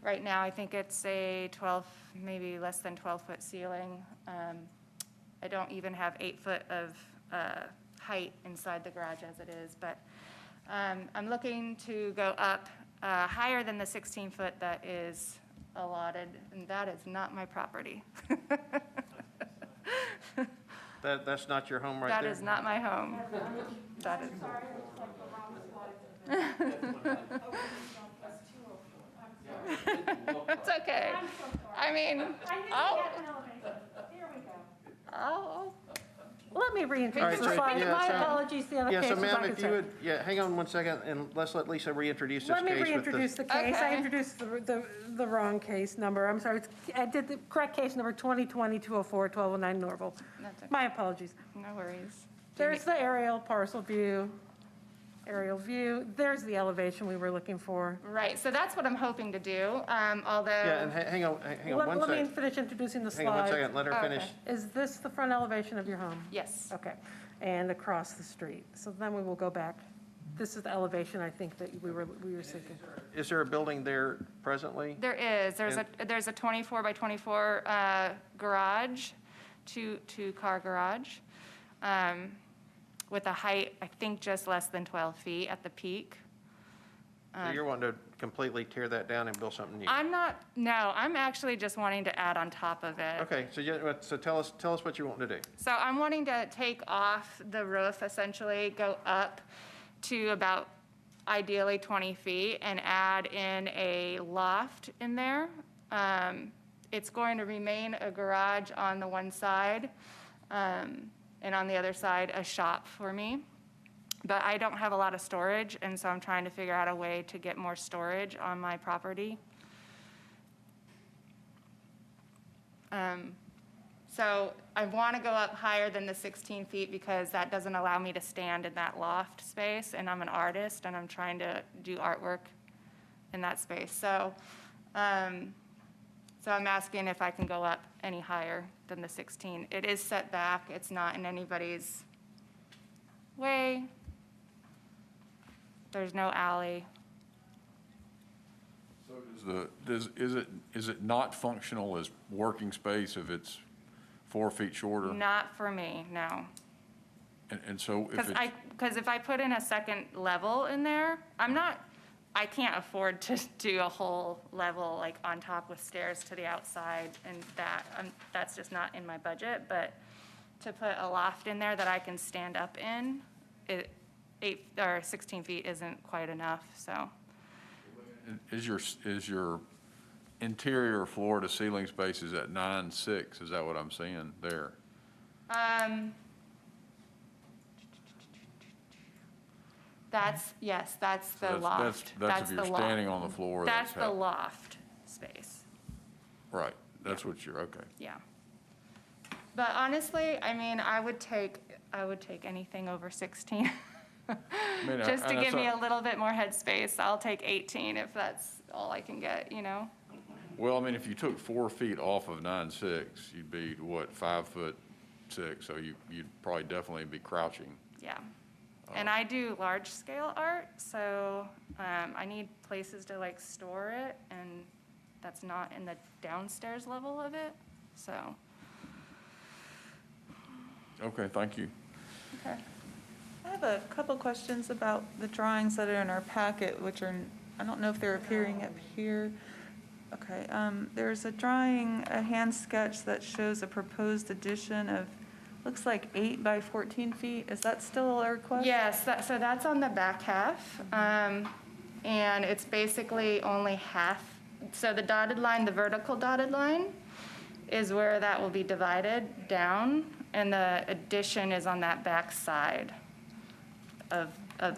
Right now, I think it's a 12, maybe less than 12-foot ceiling. I don't even have 8 foot of height inside the garage as it is, but I'm looking to go up higher than the 16-foot that is allotted, and that is not my property. That's not your home right That there? is not my home. That is. It's okay. I mean, oh, Let me All reintroduce right, the so, slide. yeah, My so- apologies, the other Yeah, case so was ma'am, on if you consent. would, yeah, hang on one second, and let's let Lisa reintroduce this Let me case with reintroduce the case. I Okay. introduced the wrong case number. I'm sorry. I did the correct case number 2020-204, 1209 Norville. That's okay. My apologies. No worries. There's the aerial parcel view, aerial view. There's the elevation we were looking for. Right, so that's what I'm hoping to do, although. Yeah, and hang on one Let me second. finish introducing the Hang on one slide. second, let her Okay. finish. Is this the front elevation of your home? Yes. Okay, and across the street. So then we will go back. This is the elevation I think that we were seeking. Is there a building there presently? There is. There's a 24 by 24 garage, two-car garage, with a height, I think, just less than 12 feet at the peak. So you're wanting to completely tear that down and build something new? I'm actually just wanting to add on top of it. Okay, so tell us what you want to do. So I'm wanting to take off the roof, essentially, go up to about ideally 20 feet and add in a loft in there. It's going to remain a garage on the one side, and on the other side, a shop for me. But I don't have a lot of storage, and so I'm trying to figure out a way to get more storage on my property. So I want to go up higher than the 16 feet because that doesn't allow me to stand in that loft space, and I'm an artist, and I'm trying to do artwork in that space. So I'm asking if I can go up any higher than the 16. It is set back. It's not in anybody's way. There's no alley. So is it not functional as working space if it's 4 feet shorter? Not for me, no. And so if it's, Because if I put in a second level in there, I can't afford to do a whole level like on top with stairs to the outside, and that's just not in my budget. But to put a loft in there that I can stand up in, 8 or 16 feet isn't quite enough, so. is your interior floor to ceiling space is at 9.6, is that what I'm seeing there? Yes, that's the That's- loft. That's if the you're loft. standing on the floor. That's the how- loft space, Right, that's what you're, okay. yeah. But honestly, I mean, I would take anything over 16. mean, Just to and give that's me a- a little bit more headspace, I'll take 18 if that's all I can get, you know? Well, I mean, if you took 4 feet off of 9'6", you'd be, what, 5'6", so you'd probably definitely be crouching. Yeah. And I do large scale art, so I need places to like store it, and that's not in the downstairs level of it, so. Okay, thank you. Okay. I have a couple questions about the drawings that are in our packet, which are, I don't know if they're appearing up here. Okay, there's a drawing, a hand sketch that shows a proposed addition of, looks like 8 by 14 feet. Is that still a request? Yes, so that's on the back half, and it's basically only half. So the dotted line, the vertical dotted line, is where that will be divided down, and the addition is on that back side of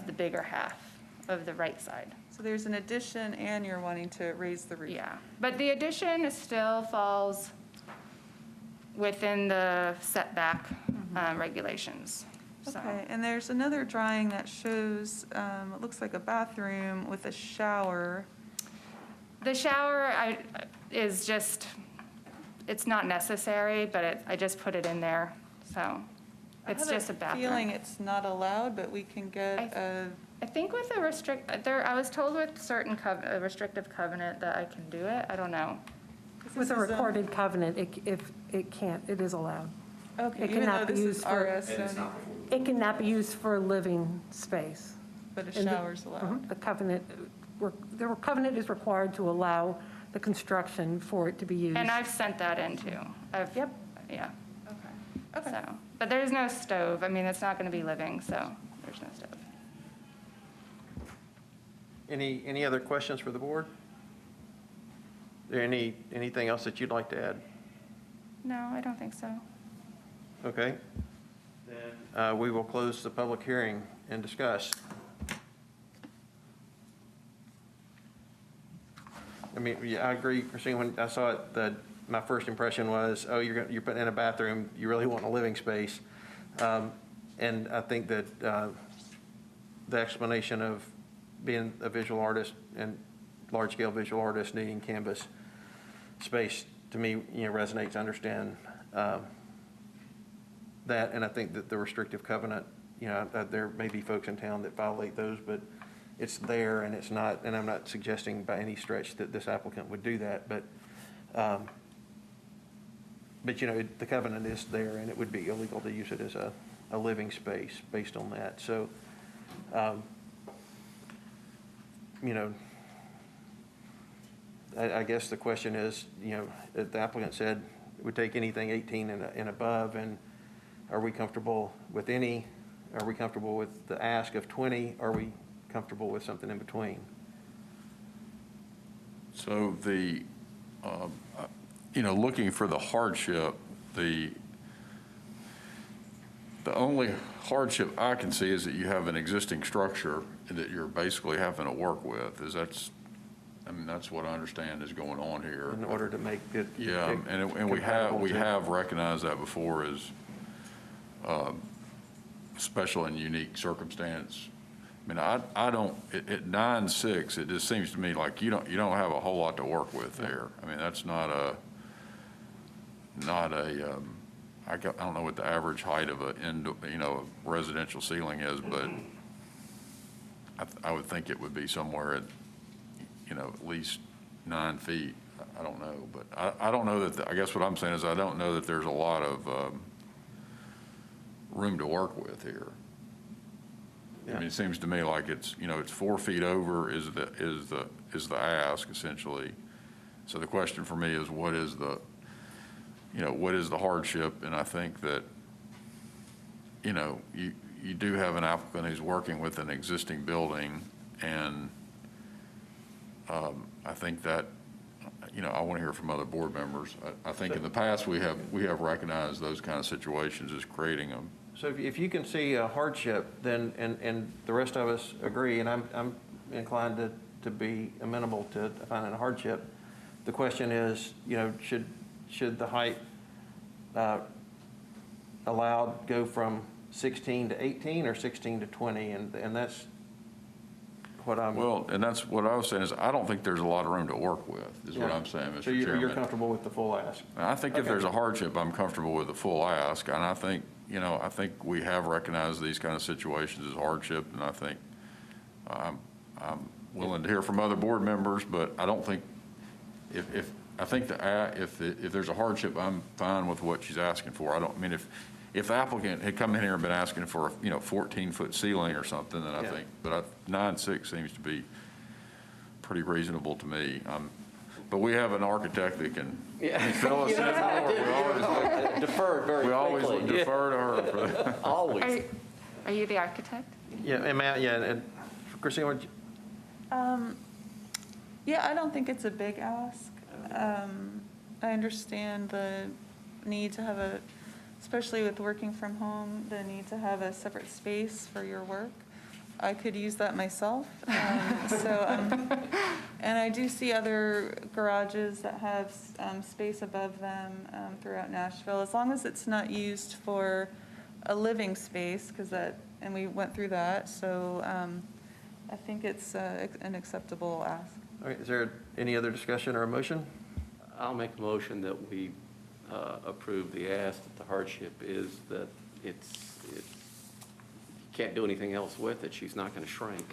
the bigger half of the right side. So there's an addition and you're wanting to raise the roof? Yeah, but the addition still falls within the setback regulations, so. Okay, and there's another drawing that shows, it looks like a bathroom with a shower. The shower is just, it's not necessary, but I just put it in there, so it's just a I have a feeling bathroom. it's not allowed, but we can get a, I think with a I was told with certain a restrictive covenant that I can do it, I don't know. With a this is, recorded covenant, if it can't, it is allowed. okay, it even though cannot be this is used for- RS zoning, It cannot be used for a living space. but a And the- shower's allowed. The covenant, the covenant is required to allow the construction for it to be used. And I've sent that in too. Yep. Yeah, Okay. so, but there's no stove, I mean, it's not gonna be living, so there's no stove. Any other questions for the board? There anything else that you'd like to add? No, I don't think so. Okay. Then we will close the public hearing and discuss. I mean, yeah, I agree, Christine, when I saw it, my first impression was, oh, you're putting in a bathroom, you really want a living space. And I think that the explanation of being a visual artist and large-scale visual artist needing canvas space, to me, resonates. I understand that, and I think that the restrictive covenant, there may be folks in town that violate those, but it's there and it's not, and I'm not suggesting by any stretch that this applicant would do that, but the covenant is there, and it would be illegal to use it as a living space based on that. So, I guess the question is, the applicant said it would take anything 18 and above, and are we comfortable with any? Are we comfortable with the ask of 20? Are we comfortable with something in between? So looking for the hardship, the only hardship I can see is that you have an existing structure that you're basically having to work with. That's what I understand is going on here. In order to make it. Yeah, and we have recognized that before as special and unique circumstance. I mean, I don't, at 9'6", it just seems to me like you don't have a whole lot to work with there. I mean, that's not a I don't know what the average height of a residential ceiling is, but I would think it would be somewhere at at least 9 feet. I don't know, but I don't know that. I guess what I'm saying is I don't know that there's a lot of room to work with here. I mean, it seems to me like it's 4 feet over is the ask essentially. So the question for me is what is the hardship? And I think that you do have an applicant who's working with an existing building, and I think that I want to hear from other board members. I think in the past, we have recognized those kind of situations as creating them. So if you can see a hardship, then, and the rest of us agree, and I'm inclined to be amenable to finding a hardship, the question is, should the height allowed go from 16 to 18 or 16 to 20? And that's what I'm. Well, and that's what I was saying, is I don't think there's a lot of room to work with, is what I'm saying, Mr. So Chairman. you're comfortable with the full ask? I think if Okay. there's a hardship, I'm comfortable with the full ask, and I think we have recognized these kind of situations as hardship, and I think I'm willing to hear from other board members, but I don't think, if there's a hardship, I'm fine with what she's asking for. If the applicant had come in here and been asking for a 14-foot ceiling or something, then I think, but 9.6 seems to be pretty reasonable to me. But we have an architect that can fill us in more. Deferred very We quickly. always defer to her for that. Always. Are you the architect? Yeah, and Matt, and Christine, what? Yeah, I don't think it's a big ask. I understand the need to have especially with working from home, the need to have a separate space for your work. I could use that myself. And I do see other garages that have space above them throughout Nashville, as long as it's not used for a living space, and we went through that. So I think it's an acceptable ask. All right, is there any other discussion or a motion? I'll make a motion that we approve the ask, that the hardship is that you can't do anything else with it. She's not going to shrink.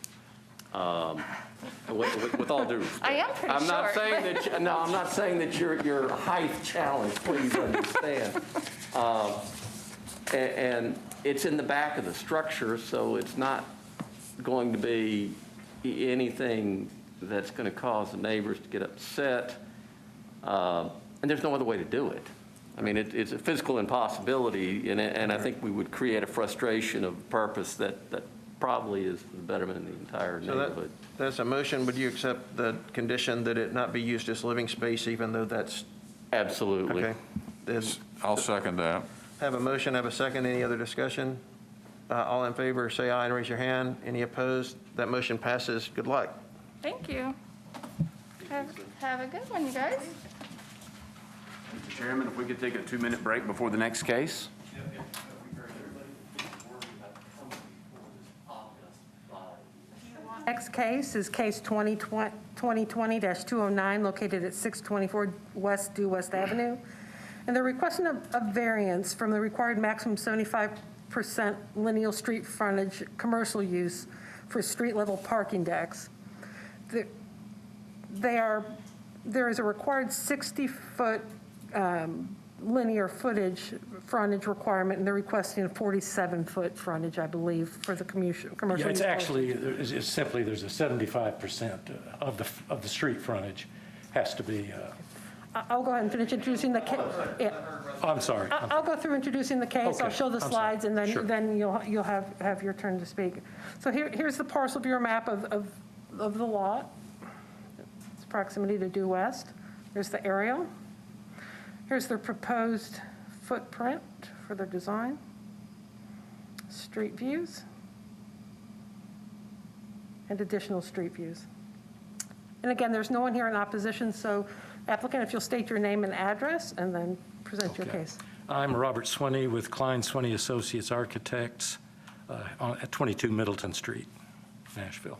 With all due respect. I am pretty I'm not short, saying but- that, no, I'm not saying that your height challenge, please understand. And it's in the back of the structure, so it's not going to be anything that's going to cause the neighbors to get upset. And there's no other way to do it. I mean, it's a physical impossibility, and I think we would create a frustration of purpose that probably is the betterment of the entire So neighborhood. that's a motion. Would you accept the condition that it not be used as living space, even though that's, Absolutely. okay? I'll second that. Have a motion, have a second. Any other discussion? All in favor, say aye and raise your hand. Any opposed? That motion passes. Good luck. Thank you. Have a good one, you guys. Mr. Chairman, if we could take a 2-minute break before the next case? Next case is case 2020-209, located at 624 West Due West Avenue. And they're requesting a variance from the required maximum 75% lineal street frontage commercial use for street-level parking decks. There is a required 60-foot linear frontage requirement, and they're requesting a 47-foot frontage, I believe, for the commercial. Yeah, it's use. actually, it's simply, there's a 75% of the street frontage has to be, I'll go ahead and finish introducing the case. I'm sorry. I'll go through introducing the case. I'll Okay, show the I'm sorry. slides, and Sure. then you'll have your turn to speak. So here's the parcel viewer map of the lot. It's proximity to Due West. There's the aerial. Here's their proposed footprint for their design. Street views. And additional street views. And again, there's no one here in opposition, so applicant, if you'll state your name and address, and then present your Okay. case. I'm Robert Swinney with Klein Swinney Associates Architects at 22 Middleton Street, Nashville.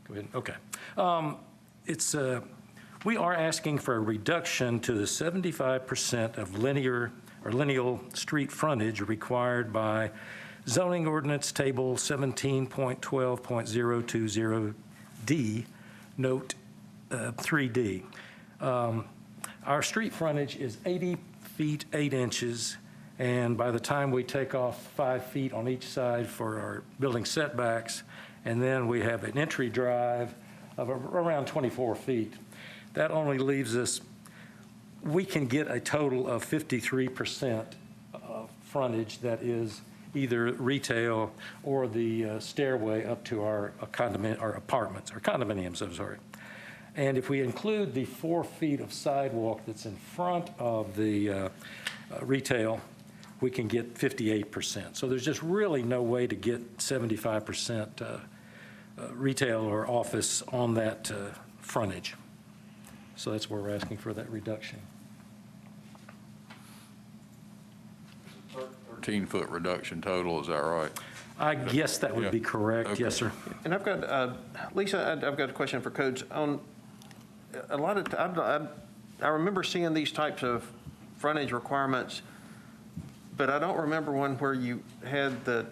Go ahead. Okay. We are asking for a reduction to the 75% of lineal street frontage required by zoning ordinance table 17.12.020D, note 3D. Our street frontage is 80 feet 8 inches, and by the time we take off 5 feet on each side for our building setbacks, and then we have an entry drive of around 24 feet. That only leaves us, we can get a total of 53% of frontage that is either retail or the stairway up to our apartments, or condominiums, I'm sorry. And if we include the 4 feet of sidewalk that's in front of the retail, we can get 58%. So there's just really no way to get 75% retail or office on that frontage. So that's where we're asking for that reduction. 13-foot reduction total, is that right? I guess that would be Yeah. correct. Okay. Yes, sir. And I've got, Lisa, I've got a question for codes. On a lot of, I remember seeing these types of frontage requirements, but I don't remember one where you had the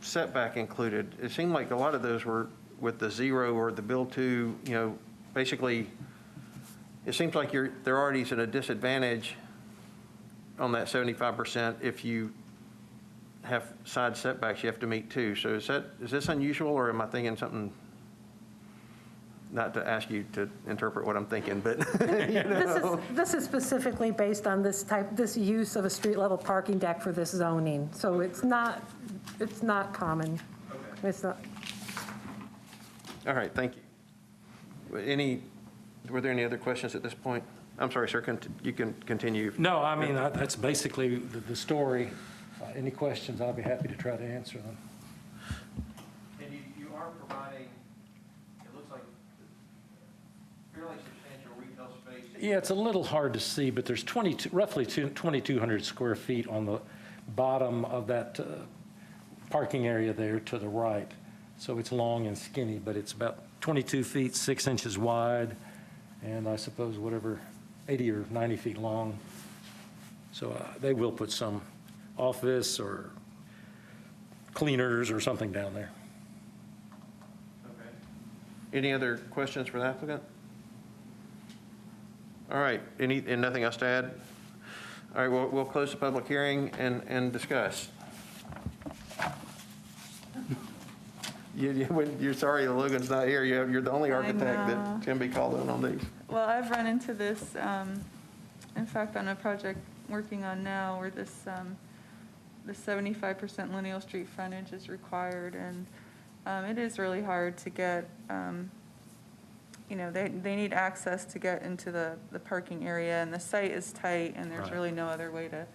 setback included. It seemed like a lot of those were with the 0 or the build to, basically, it seems like they're already at a disadvantage on that 75% if you have side setbacks you have to meet too. So is this unusual, or am I thinking something? Not to ask you to interpret what I'm thinking, but This is specifically based on this use of a street-level parking deck for this zoning. So it's not common. It's not. All right, thank you. Were there any other questions at this point? I'm sorry, sir, you can continue. No, I mean, that's basically the story. Any questions, I'll be happy to try to answer them. And you are providing, it looks like, fairly substantial retail space. Yeah, it's a little hard to see, but there's roughly 2,200 square feet on the bottom of that parking area there to the right. So it's long and skinny, but it's about 22 feet, 6 inches wide, and I suppose whatever, 80 or 90 feet long. So they will put some office or cleaners or something down there. Okay. Any other questions for the applicant? All right, and nothing else to add? All right, we'll close the public hearing and discuss. You're sorry Logan's not here. You're the only architect that can be called in on these. Well, I've run into this, in fact, on a project working on now where this, the 75% lineal street frontage is required, and it is really hard to get, they need access to get into the parking area, and the site is tight, and there's Right. really no other way to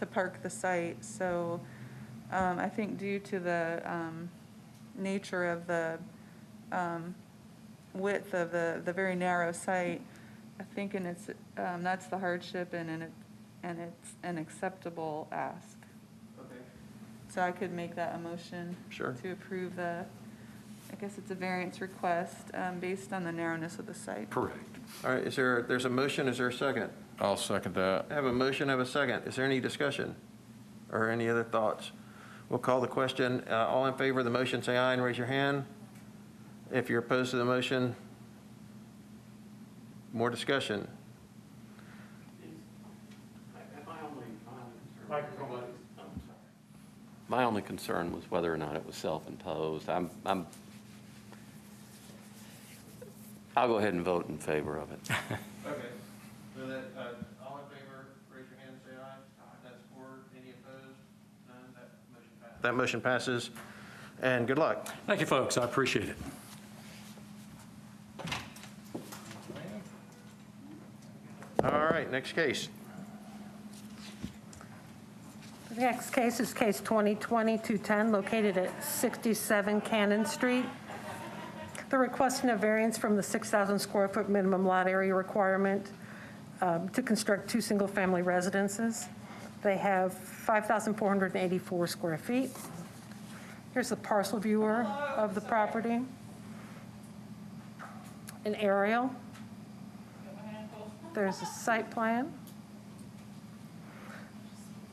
park the site. So I think due to the nature of the width of the very narrow site, I think that's the hardship, and it's an acceptable ask. Okay. So I could make that a motion. Sure. To approve I guess it's a variance request based on the narrowness of the site. Correct. All right, there's a motion, is there a second? I'll second that. I have a motion, I have a second. Is there any discussion or any other thoughts? We'll call the question. All in favor of the motion, say aye and raise your hand. If you're opposed to the motion, more discussion. My only concern was whether or not it was self-imposed. I'll go ahead and vote in favor of it. Okay. So that, all in favor, raise your hand and say aye. That's for. Any opposed? None. That motion passes. And good luck. Thank you, folks. I appreciate it. All right, next case. The next case is case 2020-210, located at 67 Cannon Street. They're requesting a variance from the 6,000 square foot minimum lot area requirement to construct 2 single-family residences. They have 5,484 square feet. Here's a parcel viewer of the property. An aerial. There's a site plan.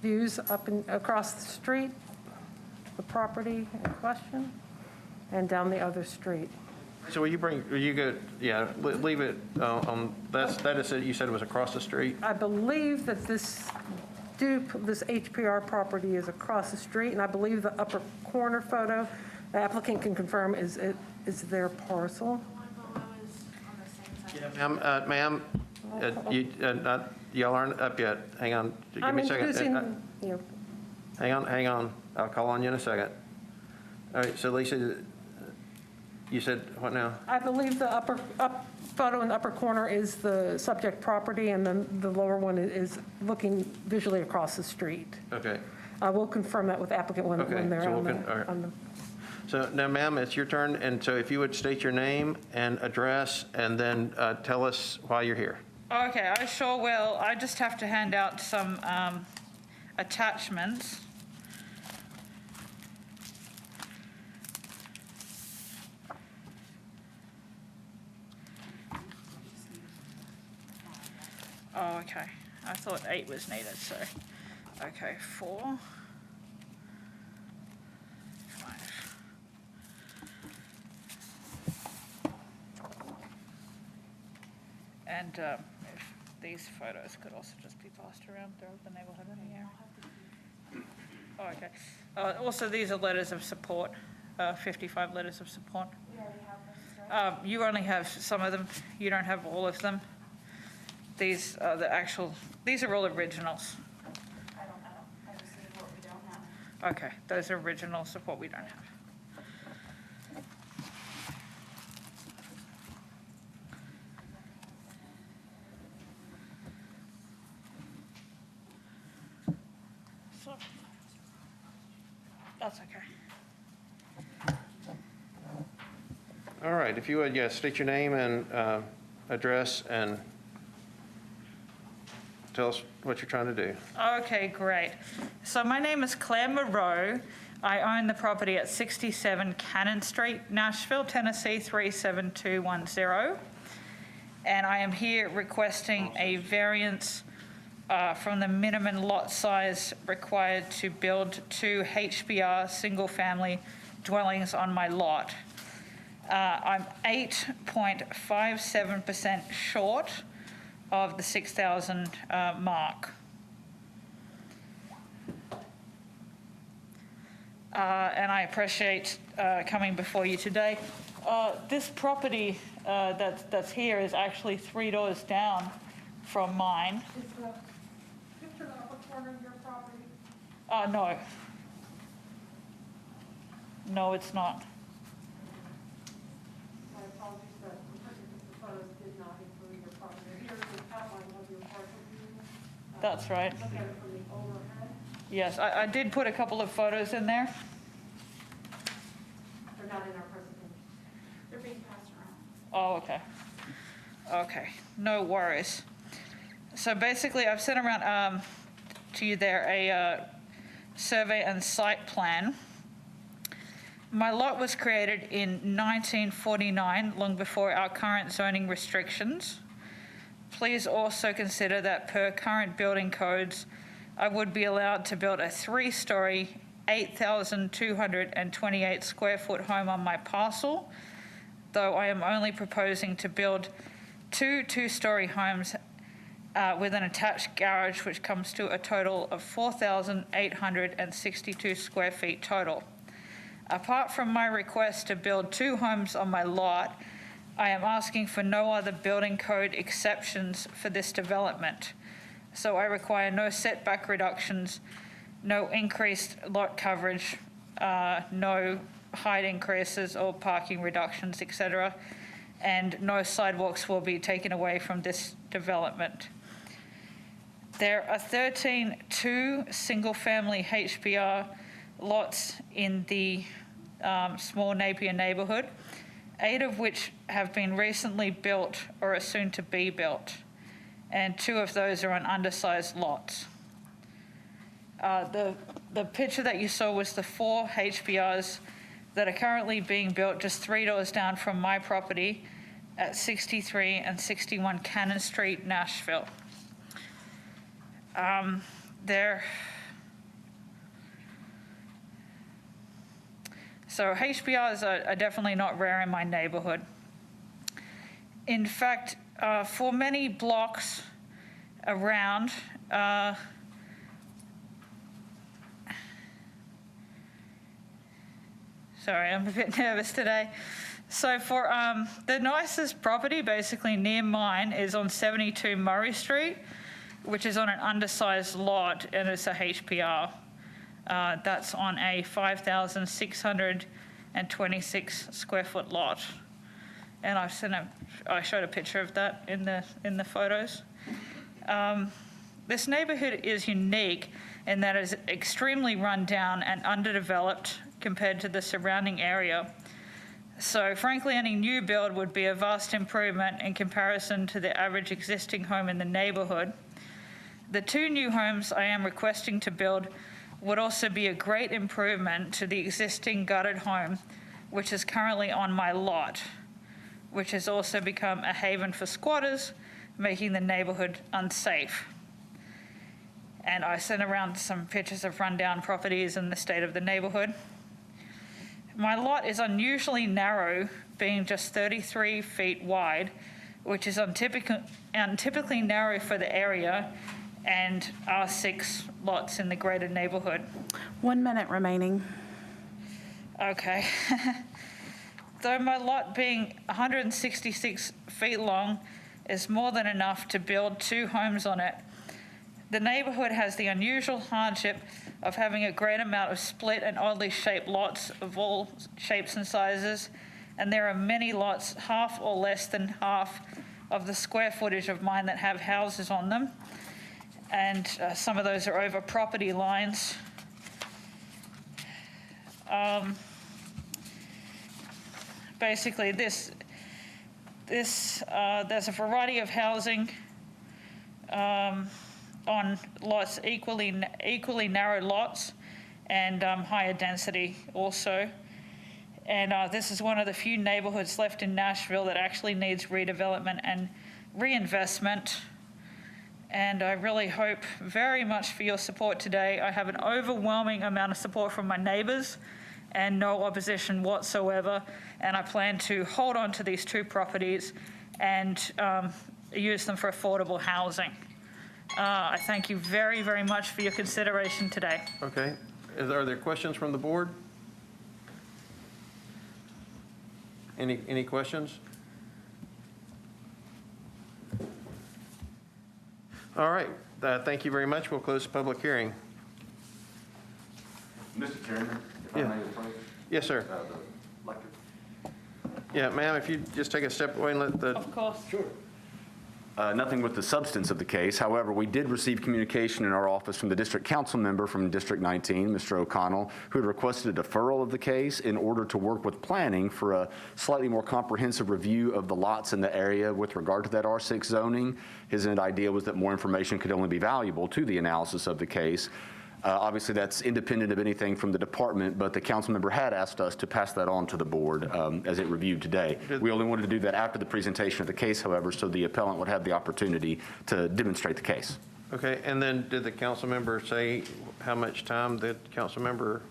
Views up and across the street, the property in question, and down the other street. So will you go, yeah, leave it on, that is it, you said it was across the street? I believe that this HPR property is across the street, and I believe the upper corner photo, the applicant can confirm is their parcel. Ma'am, y'all aren't up yet. Hang on, give I'm me a second. introducing, Hang on. I'll call on you in a second. All right, so Lisa, You said, what now? I believe the photo in the upper corner is the subject property, and then the lower one is looking visually across the street. Okay. We'll confirm that with the applicant when Okay, they're so on we'll all right. the. So now, ma'am, it's your turn, and so if you would state your name and address, and then tell us why you're here. Okay, I sure will. I just have to hand out some attachments. Oh, okay. I thought 8 was needed, so, okay, 4, 5. And if these photos could also just be passed around throughout the neighborhood in the area. Oh, okay. Also, these are letters of support, 55 letters of support. We already have those, right? You only have some of them. You don't have all of them. These are these are all originals. I just need what we don't have. Okay, those are originals of what we don't have. So, that's okay. All right, if you would, yes, state your name and address, and tell us what you're trying to do. Okay, great. So my name is Claire Moreau. I own the property at 67 Cannon Street, Nashville, Tennessee 37210. And I am here requesting a variance from the minimum lot size required to build 2 HBR single-family dwellings on my lot. I'm 8.57% short of the 6,000 mark. And I appreciate coming before you today. This property that's here is actually 3 doors down from mine. Is the picture in the upper corner of your property? No. No, it's not. My apologies, but the photos did not include your property. Here's the outline of your parcel view. That's right. Look at it from the overhead. Yes, I did put a couple of photos in there. They're not in our presentation. They're being passed around. Oh, okay. Okay, no worries. So basically, I've sent around to you there a survey and site plan. My lot was created in 1949, long before our current zoning restrictions. Please also consider that per current building codes, I would be allowed to build a 3-story, 8,228 square foot home on my parcel, though I am only proposing to build 2 2-story homes with an attached garage, which comes to a total of 4,862 square feet total. Apart from my request to build 2 homes on my lot, I am asking for no other building code exceptions for this development. So I require no setback reductions, no increased lot coverage, no height increases or parking reductions, etc., and no sidewalks will be taken away from this development. There are 13 single-family HBR lots in the small Napier neighborhood, 8 of which have been recently built or are soon to be built, and 2 of those are on undersized lots. The picture that you saw was the 4 HBRs that are currently being built just 3 doors down from my property at 63 and 61 Cannon Street, Nashville. So HBRs are definitely not rare in my neighborhood. In fact, for many blocks around, sorry, I'm a bit nervous today. So for the nicest property basically near mine is on 72 Murray Street, which is on an undersized lot, and it's a HPR. That's on a 5,600 26 square foot lot. And I showed a picture of that in the photos. This neighborhood is unique in that it's extremely run down and underdeveloped compared to the surrounding area. So frankly, any new build would be a vast improvement in comparison to the average existing home in the neighborhood. The 2 new homes I am requesting to build would also be a great improvement to the existing gutted home, which is currently on my lot, which has also become a haven for squatters, making the neighborhood unsafe. And I sent around some pictures of rundown properties in the state of the neighborhood. My lot is unusually narrow, being just 33 feet wide, which is untypically narrow for the area, and R6 lots in the greater neighborhood. 1 minute remaining. Okay. Though my lot being 166 feet long is more than enough to build 2 homes on it, the neighborhood has the unusual hardship of having a great amount of split and oddly shaped lots of all shapes and sizes, and there are many lots, half or less than half of the square footage of mine that have houses on them, and some of those are over property lines. Basically, there's a variety of housing on lots, equally narrow lots, and higher density also. And this is one of the few neighborhoods left in Nashville that actually needs redevelopment and reinvestment. And I really hope very much for your support today. I have an overwhelming amount of support from my neighbors and no opposition whatsoever. And I plan to hold on to these 2 properties and use them for affordable housing. I thank you very, very much for your consideration today. Okay. Are there questions from the board? Any questions? All right. Thank you very much. We'll close the public hearing. Mr. Chairman, if I Yeah. may approach Yes, sir. the lectern. Yeah, ma'am, if you just take a step away and let the, Of course. Sure. Nothing with the substance of the case. However, we did receive communication in our office from the district council member from District 19, Mr. O'Connell, who had requested a deferral of the case in order to work with planning for a slightly more comprehensive review of the lots in the area with regard to that R6 zoning. His idea was that more information could only be valuable to the analysis of the case. Obviously, that's independent of anything from the department, but the council member had asked us to pass that on to the board as it reviewed today. We only wanted to do that after the presentation of the case, however, so the appellant would have the opportunity to demonstrate the case. okay, and then did the council member say how much time the council member?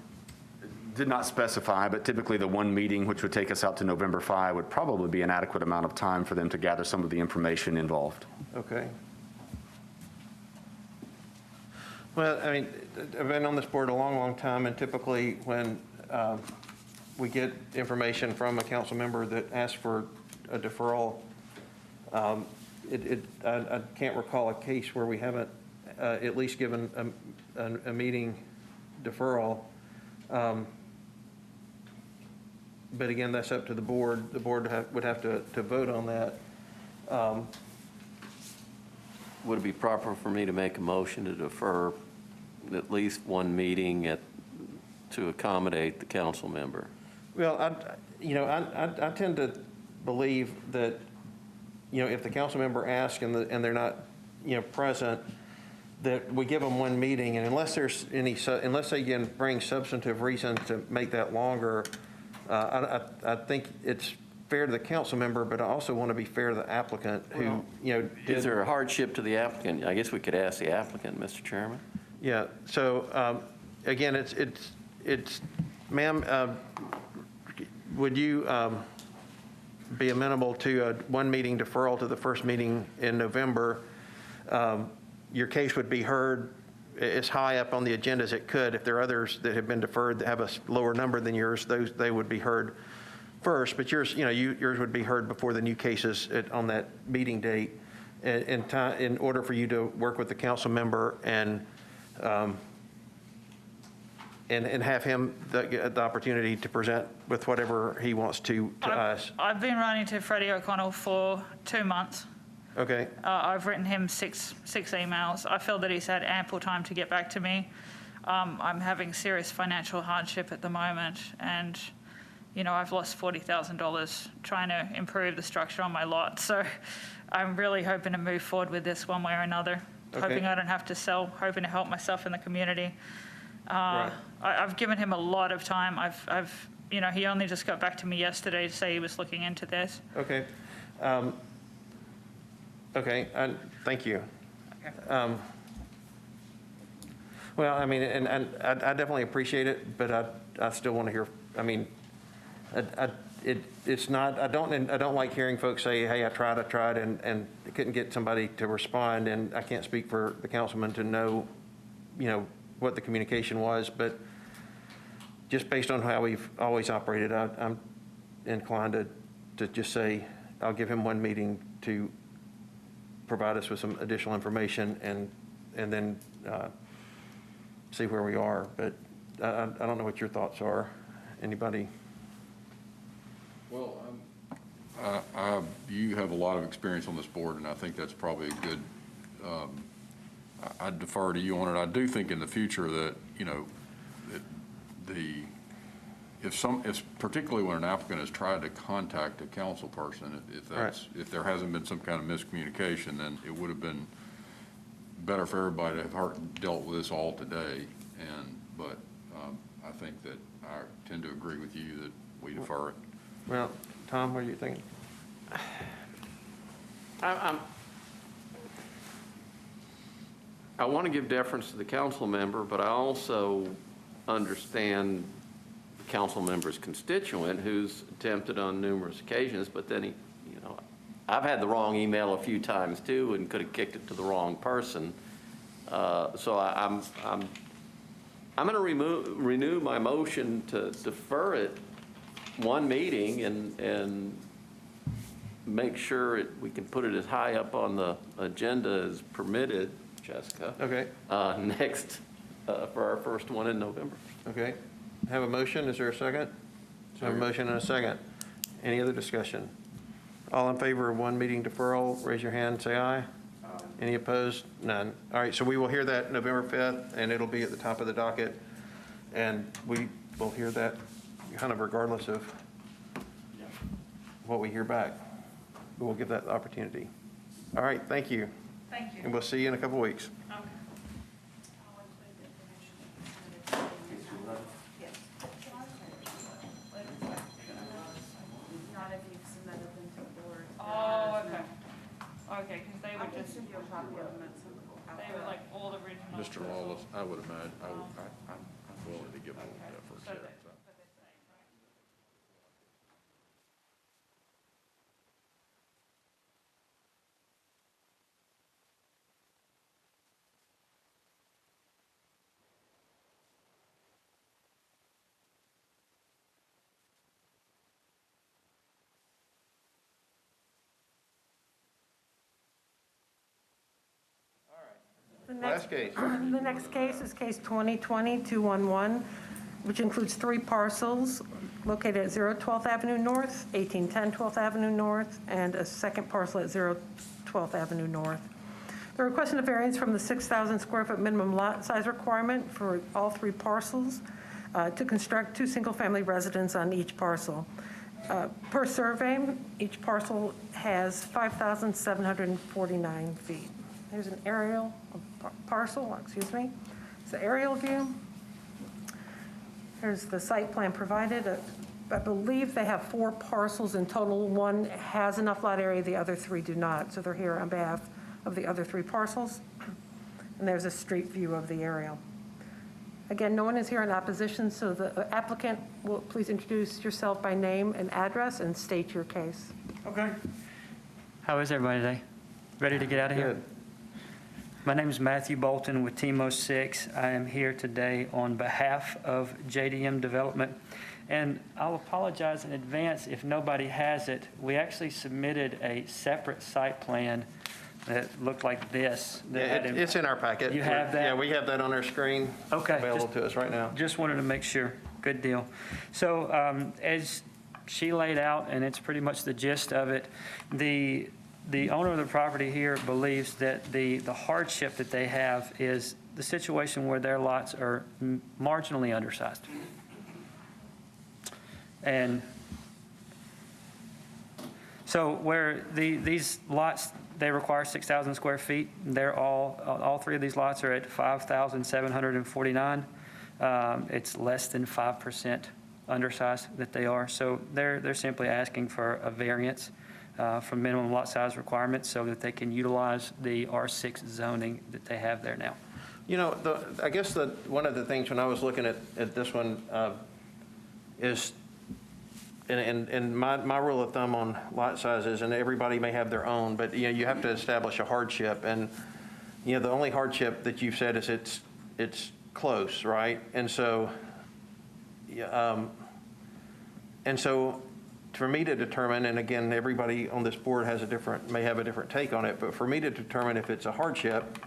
Did not specify, but typically the 1 meeting, which would take us out to November 5, would probably be an adequate amount of time for them to gather some of the information involved. Okay. Well, I mean, I've been on this board a long, long time, and typically when we get information from a council member that asks for a deferral, I can't recall a case where we haven't at least given a meeting deferral. But again, that's up to the board. The board would have to vote on that. Would it be proper for me to make a motion to defer at least 1 meeting to accommodate the council member? Well, I tend to believe that, if the council member asks and they're not, present, that we give them 1 meeting, and unless there's unless they can bring substantive reason to make that longer, I think it's fair to the council member, but I also want to be fair to the applicant who, Is there a hardship to the applicant? I guess we could ask the applicant, Mr. Chairman. Yeah, so, again, it's, ma'am, would you be amenable to a 1 meeting deferral to the first meeting in November? Your case would be heard as high up on the agenda as it could. If there are others that have been deferred that have a lower number than yours, they would be heard first, but yours would be heard before the new cases on that meeting date in order for you to work with the council member and and have him the opportunity to present with whatever he wants to us. I've been writing to Freddie O'Connell for 2 months. Okay, I've written him six emails. I feel that he's had ample time to get back to me. I'm having serious financial hardship at the moment, and, you know, I've lost $40,000 trying to improve the structure on my lot. So I'm really hoping to move forward with this one way or another. Okay. Hoping I don't have to sell, hoping to help myself in the community. Right. I've given him a lot of time. You know, he only just got back to me yesterday to say he was looking into this. okay. Okay, thank you. Okay. Well, I mean, and I definitely appreciate it, but I still want to hear, I mean, it's not, I don't like hearing folks say, hey, I tried, and couldn't get somebody to respond, and I can't speak for the councilman to know, you know, what the communication was, but just based on how we've always operated, I'm inclined to just say, I'll give him one meeting to provide us with some additional information and then see where we are. But I don't know what your thoughts are. Anybody? Well, you have a lot of experience on this board, and I think that's probably a good, I defer to you on it. I do think in the future that, you know, if particularly when an applicant has tried to contact a council person, if there hasn't been some kind of miscommunication, then it would have been better for everybody to have dealt with this all today. But I think that I tend to agree with you that we defer it. Well, Tom, what do you think? I want to give deference to the council member, but I also understand the council member's constituent who's attempted on numerous occasions, but then you know, I've had the wrong email a few times too and could have kicked it to the wrong person. So I'm going to renew my motion to defer it one meeting and make sure we can put it as high up on the agenda as permitted, Jessica. Okay. Next, for our first one in November. Okay. Have a motion. Is there a second? Have a motion and a second. Any other discussion? All in favor of one meeting deferral, raise your hand, say aye. Any opposed? None. All right, so we will hear that November 5th, and it'll be at the top of the docket. And we will hear that kind of regardless of what we hear back. We'll give that opportunity. All right, thank you. Thank you. And we'll see you in a couple weeks. Okay. Not if you've submitted them to the board. Oh, okay. Okay, because they would just, Send you a copy of them at some point. they would like all the original. Mr. Lawless, I would imagine, I'm willing to give a little deference So here. that- so. but they say, right? Last case. The next case is case 2020-211, which includes 3 parcels located at 012th Avenue North, 1810 12th Avenue North, and a second parcel at 012th Avenue North. They're requesting a variance from the 6,000 square foot minimum lot size requirement for all 3 parcels to construct 2 single-family residences on each parcel. Per survey, each parcel has 5,749 feet. There's an aerial parcel, excuse me. It's the aerial view. Here's the site plan provided. I believe they have 4 parcels in total. One has enough lot area, the other 3 do not. So they're here on behalf of the other 3 parcels. And there's a street view of the aerial. Again, no one is here in opposition, so the applicant will please introduce yourself by name and address and state your case. Okay. How is everybody today? Ready to get out of here? Good. My name is Matthew Bolton with Team 06. I am here today on behalf of JDM Development. And I'll apologize in advance if nobody has it. We actually submitted a separate site plan that looked like this. that Yeah, had it's in our packet. You have that? Yeah, we have that on our screen. Okay, Available just- to us right now. Just wanted to make sure. Good deal. So as she laid out, and it's pretty much the gist of it, the owner of the property here believes that the hardship that they have is the situation where their lots are marginally undersized. And so where these lots, they require 6,000 square feet, they're all three of these lots are at 5,749. It's less than 5% undersized that they are. So they're simply asking for a variance from minimum lot size requirements so that they can utilize the R6 zoning that they have there now. You know, I guess one of the things when I was looking at this one is, and my rule of thumb on lot sizes, and everybody may have their own, but you have to establish a hardship. And the only hardship that you've said is it's close, right? And so, for me to determine, and again, everybody on this board may have a different take on it, but for me to determine if it's a hardship,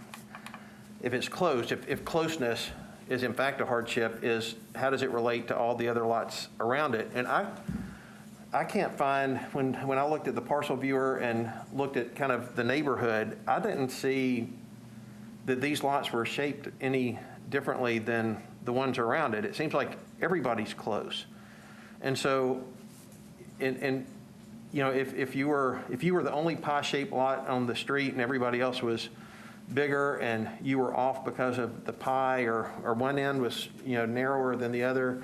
if it's close, if closeness is in fact a hardship, is how does it relate to all the other lots around it? And I can't find, when I looked at the parcel viewer and looked at kind of the neighborhood, I didn't see that these lots were shaped any differently than the ones around it. It seems like everybody's close. And so, if you were the only pie-shaped lot on the street and everybody else was bigger and you were off because of the pie, or one end was narrower than the other,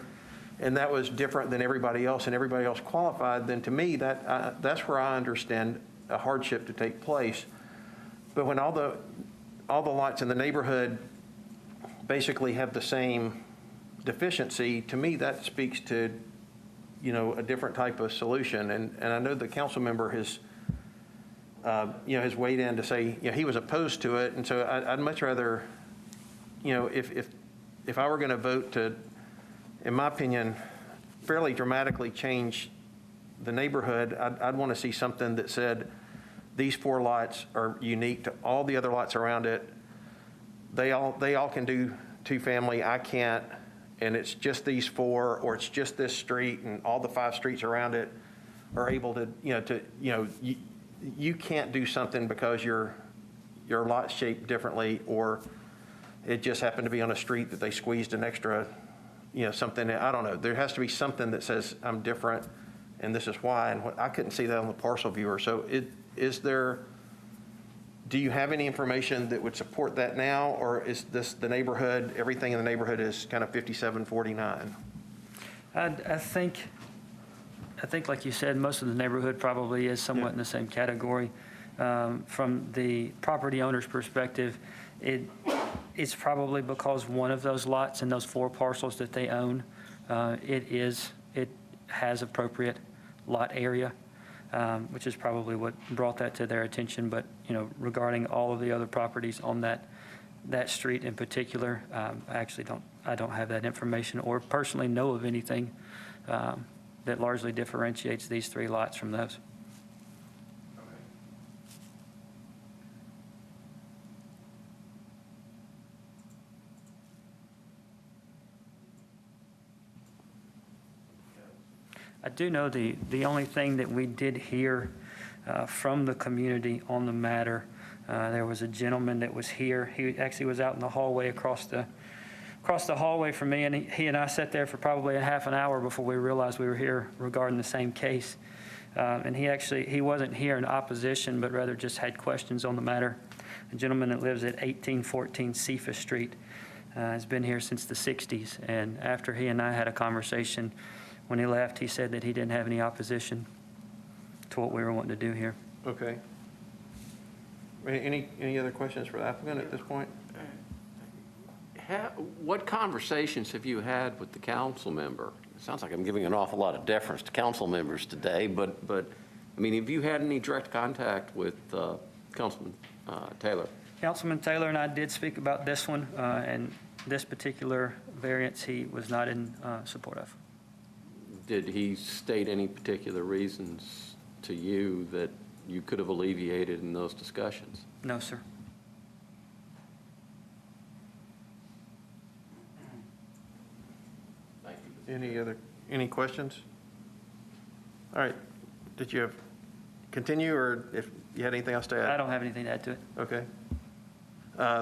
and that was different than everybody else and everybody else qualified, then to me that's where I understand a hardship to take place. But when all the lots in the neighborhood basically have the same deficiency, to me that speaks to a different type of solution. And I know the council member has weighed in to say he was opposed to it, and so I'd much rather, if I were going to vote to, in my opinion, fairly dramatically change the neighborhood, I'd want to see something that said these 4 lots are unique to all the other lots around it. They all can do 2-family. I can't, and it's just these 4, or it's just this street, and all the 5 streets around it are able to, you can't do something because your lot's shaped differently, or it just happened to be on a street that they squeezed an extra, something. I don't know. There has to be something that says I'm different, and this is why. And I couldn't see that on the parcel viewer. So do you have any information that would support that now, or is this the neighborhood, everything in the neighborhood is kind of 57-49? I think, like you said, most of the neighborhood probably is somewhat in the same category. From the property owner's perspective, it's probably because one of those lots in those 4 parcels that they own, it has appropriate lot area, which is probably what brought that to their attention. But regarding all of the other properties on that street in particular, I don't have that information, or personally know of anything that largely differentiates these 3 lots from those. I do know the only thing that we did hear from the community on the matter, there was a gentleman that was here. He actually was out in the hallway across the hallway from me, and he and I sat there for probably a half an hour before we realized we were here regarding the same case. And he wasn't here in opposition, but rather just had questions on the matter. A gentleman that lives at 1814 Cephas Street has been here since the 60s, and after he and I had a conversation, when he left, he said that he didn't have any opposition to what we were wanting to do here. Okay. Any other questions for the applicant at this point? What conversations have you had with the council member? It sounds like I'm giving an awful lot of deference to council members today, but I mean, have you had any direct contact with Councilman Taylor? Councilman Taylor and I did speak about this one, and this particular variance he was not in support of. Did he state any particular reasons to you that you could have alleviated in those discussions. No, sir. Thank you. Any questions? All right, did you continue, or if you had anything else to add? I don't have anything to add to it. Okay.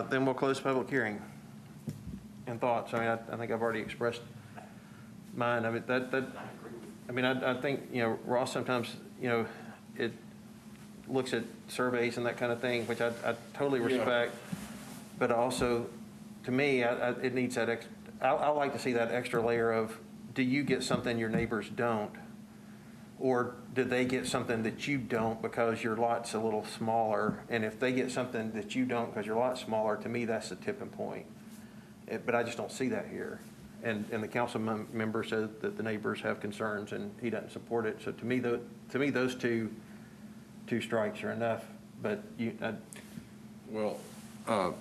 Then we'll close public hearing. And thoughts, I mean, I think I've already expressed mine. I mean, I think, Ross sometimes, it looks at surveys and that kind of thing, which I totally respect. But also, to me, it needs that, I like to see that extra layer of, do you get something your neighbors don't? Or do they get something that you don't because your lot's a little smaller? And if they get something that you don't because your lot's smaller, to me, that's the tipping point. But I just don't see that here. And the council member said that the neighbors have concerns and he doesn't support it. So to me, those two strikes are enough. But Well, I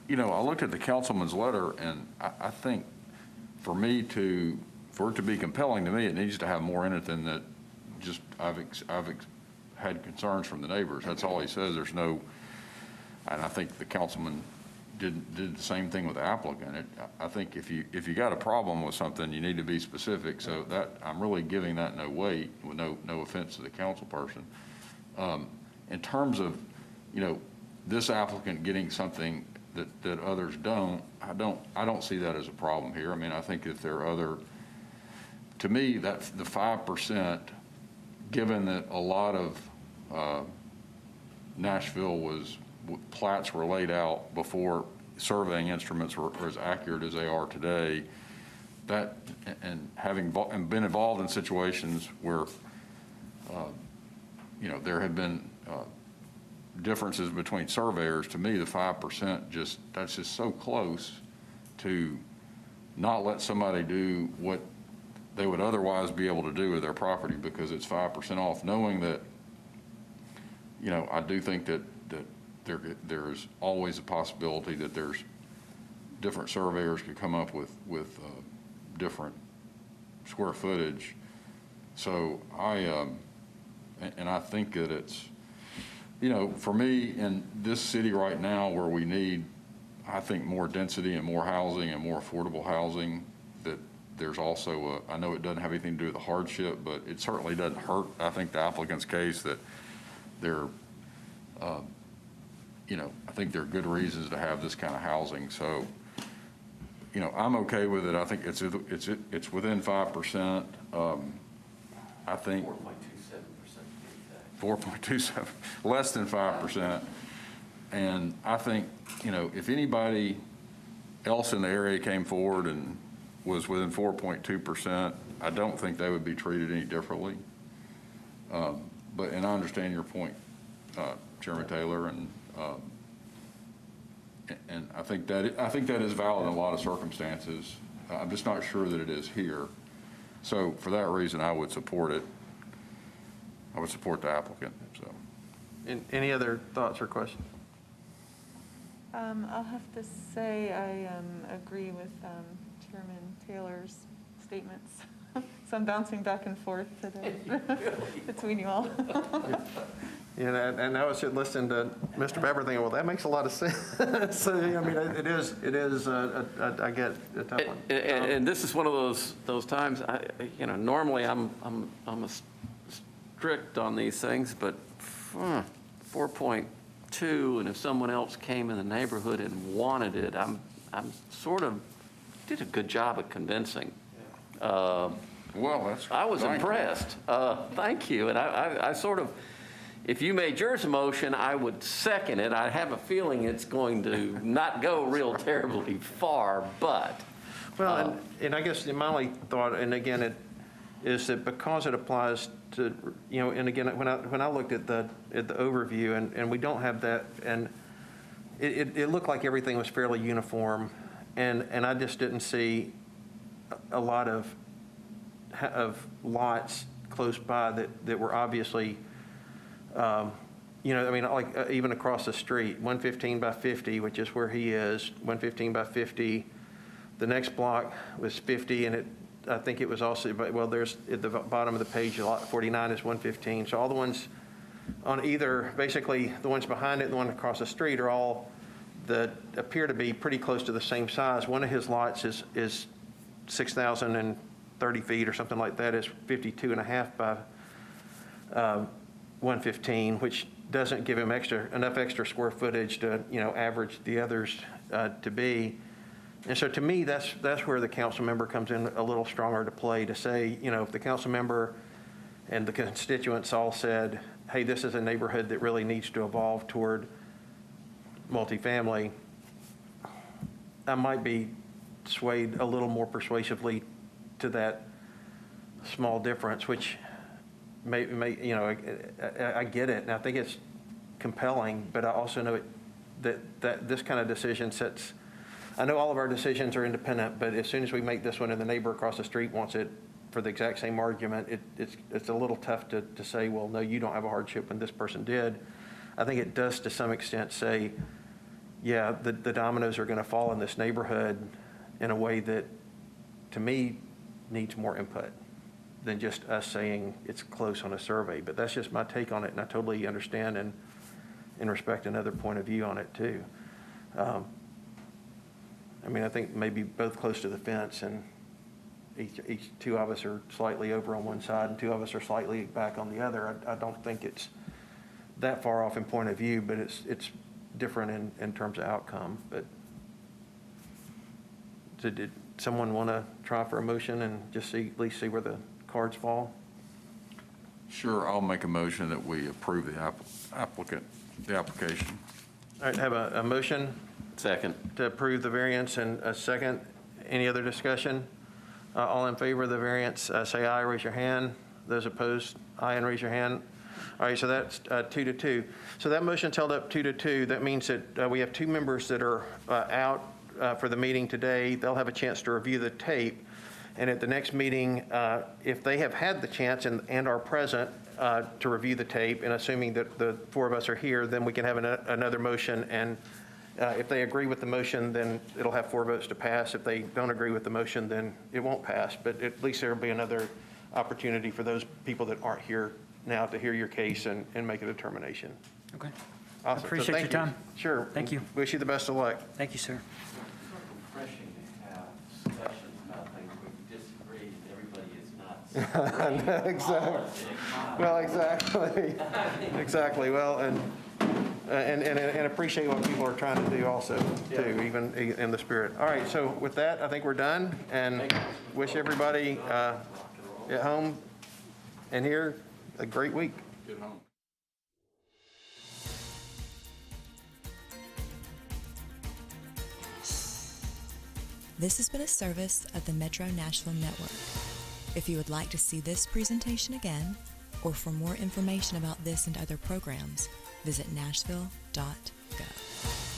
looked at the councilman's letter, and I think for it to be compelling to me, it needs to have more in it than that. Just I've had concerns from the neighbors. That's all he says. There's no, and I think the councilman did the same thing with the applicant. I think if you got a problem with something, you need to be specific. So that I'm really giving that no weight, with no offense to the council person. In terms of, this applicant getting something that others don't, I don't see that as a problem here. I mean, I think if there are other, to me, that the 5%, given that a lot of Nashville plats were laid out before surveying instruments were as accurate as they are today, that, and having been involved in situations where, there have been differences between surveyors, to me, the 5% that's just so close to not let somebody do what they would otherwise be able to do with their property because it's 5% off, knowing that, I do think that there's always a possibility that there's different surveyors could come up with different square footage. So I think that it's, for me in this city right now where we need, I think, more density and more housing and more affordable housing, that there's also I know it doesn't have anything to do with the hardship, but it certainly doesn't hurt, I think, the applicant's case that they're, I think there are good reasons to have this kind of housing. So, I'm okay with it. I think it's within 5%. I think 4.27, less than 5%. And I think, if anybody else in the area came forward and was within 4.2%, I don't think they would be treated any differently. And I understand your point, Chairman Taylor, and I think that is valid in a lot of circumstances. I'm just not sure that it is here. So for that reason, I would support it. I would support the applicant. So, any other thoughts or questions? I'll have to say I agree with Chairman Taylor's statements. So I'm bouncing back and forth today between you all. And I was listening to Mr. Pepper thinking, well, that makes a lot of sense. So, I mean, it is, I get a tough one. And this is one of those times, normally I'm strict on these things, but 4.2, and if someone else came in the neighborhood and wanted it, I'm sort of did a good job of convincing. well, I was impressed. Thank you. And I sort of, if you made yours a motion, I would second it. I have a feeling it's going to not go real terribly far, but. Well, and I guess my only thought, and again, it is that because it applies to, and again, when I looked at the overview, and we don't have that, and it looked like everything was fairly uniform, and I just didn't see a lot of lots close by that were obviously, like even across the street, 115 by 50, which is where he is, 115 by 50. The next block was 50, and I think it was also, well, there's at the bottom of the page, lot 49 is 115. So all the ones on either, basically, the ones behind it and the one across the street are all that appear to be pretty close to the same size. One of his lots is 6,030 feet or something like that, is 52 and a half by 115, which doesn't give him enough extra square footage to, average the others to be. And so to me, that's where the council member comes in a little stronger to play, to say, if the council member and the constituents all said, hey, this is a neighborhood that really needs to evolve toward multifamily, I might be swayed a little more persuasively to that small difference, which may I get it, and I think it's compelling, but I also know that this kind of decision sets, I know all of our decisions are independent, but as soon as we make this one and the neighbor across the street wants it for the exact same argument, it's a little tough to say, well, no, you don't have a hardship when this person did. I think it does to some extent say, yeah, the dominoes are going to fall in this neighborhood in a way that, to me, needs more input than just us saying it's close on a survey. But that's just my take on it, and I totally understand and respect another point of view on it, too. I think maybe both close to the fence, and each two of us are slightly over on one side and two of us are slightly back on the other. I don't think it's that far off in point of view, but it's different in terms of outcome. But so did someone want to try for a motion and just at least see where the cards fall? Sure, I'll make a motion that we approve the application. All right, have a motion Second. to approve the variance and a second. Any other discussion? All in favor of the variance, say aye, raise your hand. Those opposed, aye, and raise your hand. All right, so that's 2-2. So that motion's held up 2-2. That means that we have two members that are out for the meeting today. They'll have a chance to review the tape. And at the next meeting, if they have had the chance and are present to review the tape, and assuming that the four of us are here, then we can have another motion. And if they agree with the motion, then it'll have 4 votes to pass. If they don't agree with the motion, then it won't pass. But at least there'll be another opportunity for those people that aren't here now to hear your case and make a determination. Okay. Awesome. Appreciate So your thank time. you. Sure. Thank you. Wish you the best of luck. Thank you, sir. Refreshing to have discussions about things where you disagree and everybody is not. Exactly. Well, exactly. Exactly. Well, and appreciate what people are trying to do also, too, even in the spirit. All right, so with that, I think we're done, and wish everybody at home and here a great week. Get home. This has been a service of the Metro Nashville Network. If you would like to see this presentation again, or for more information about this and other programs, visit nashville.gov.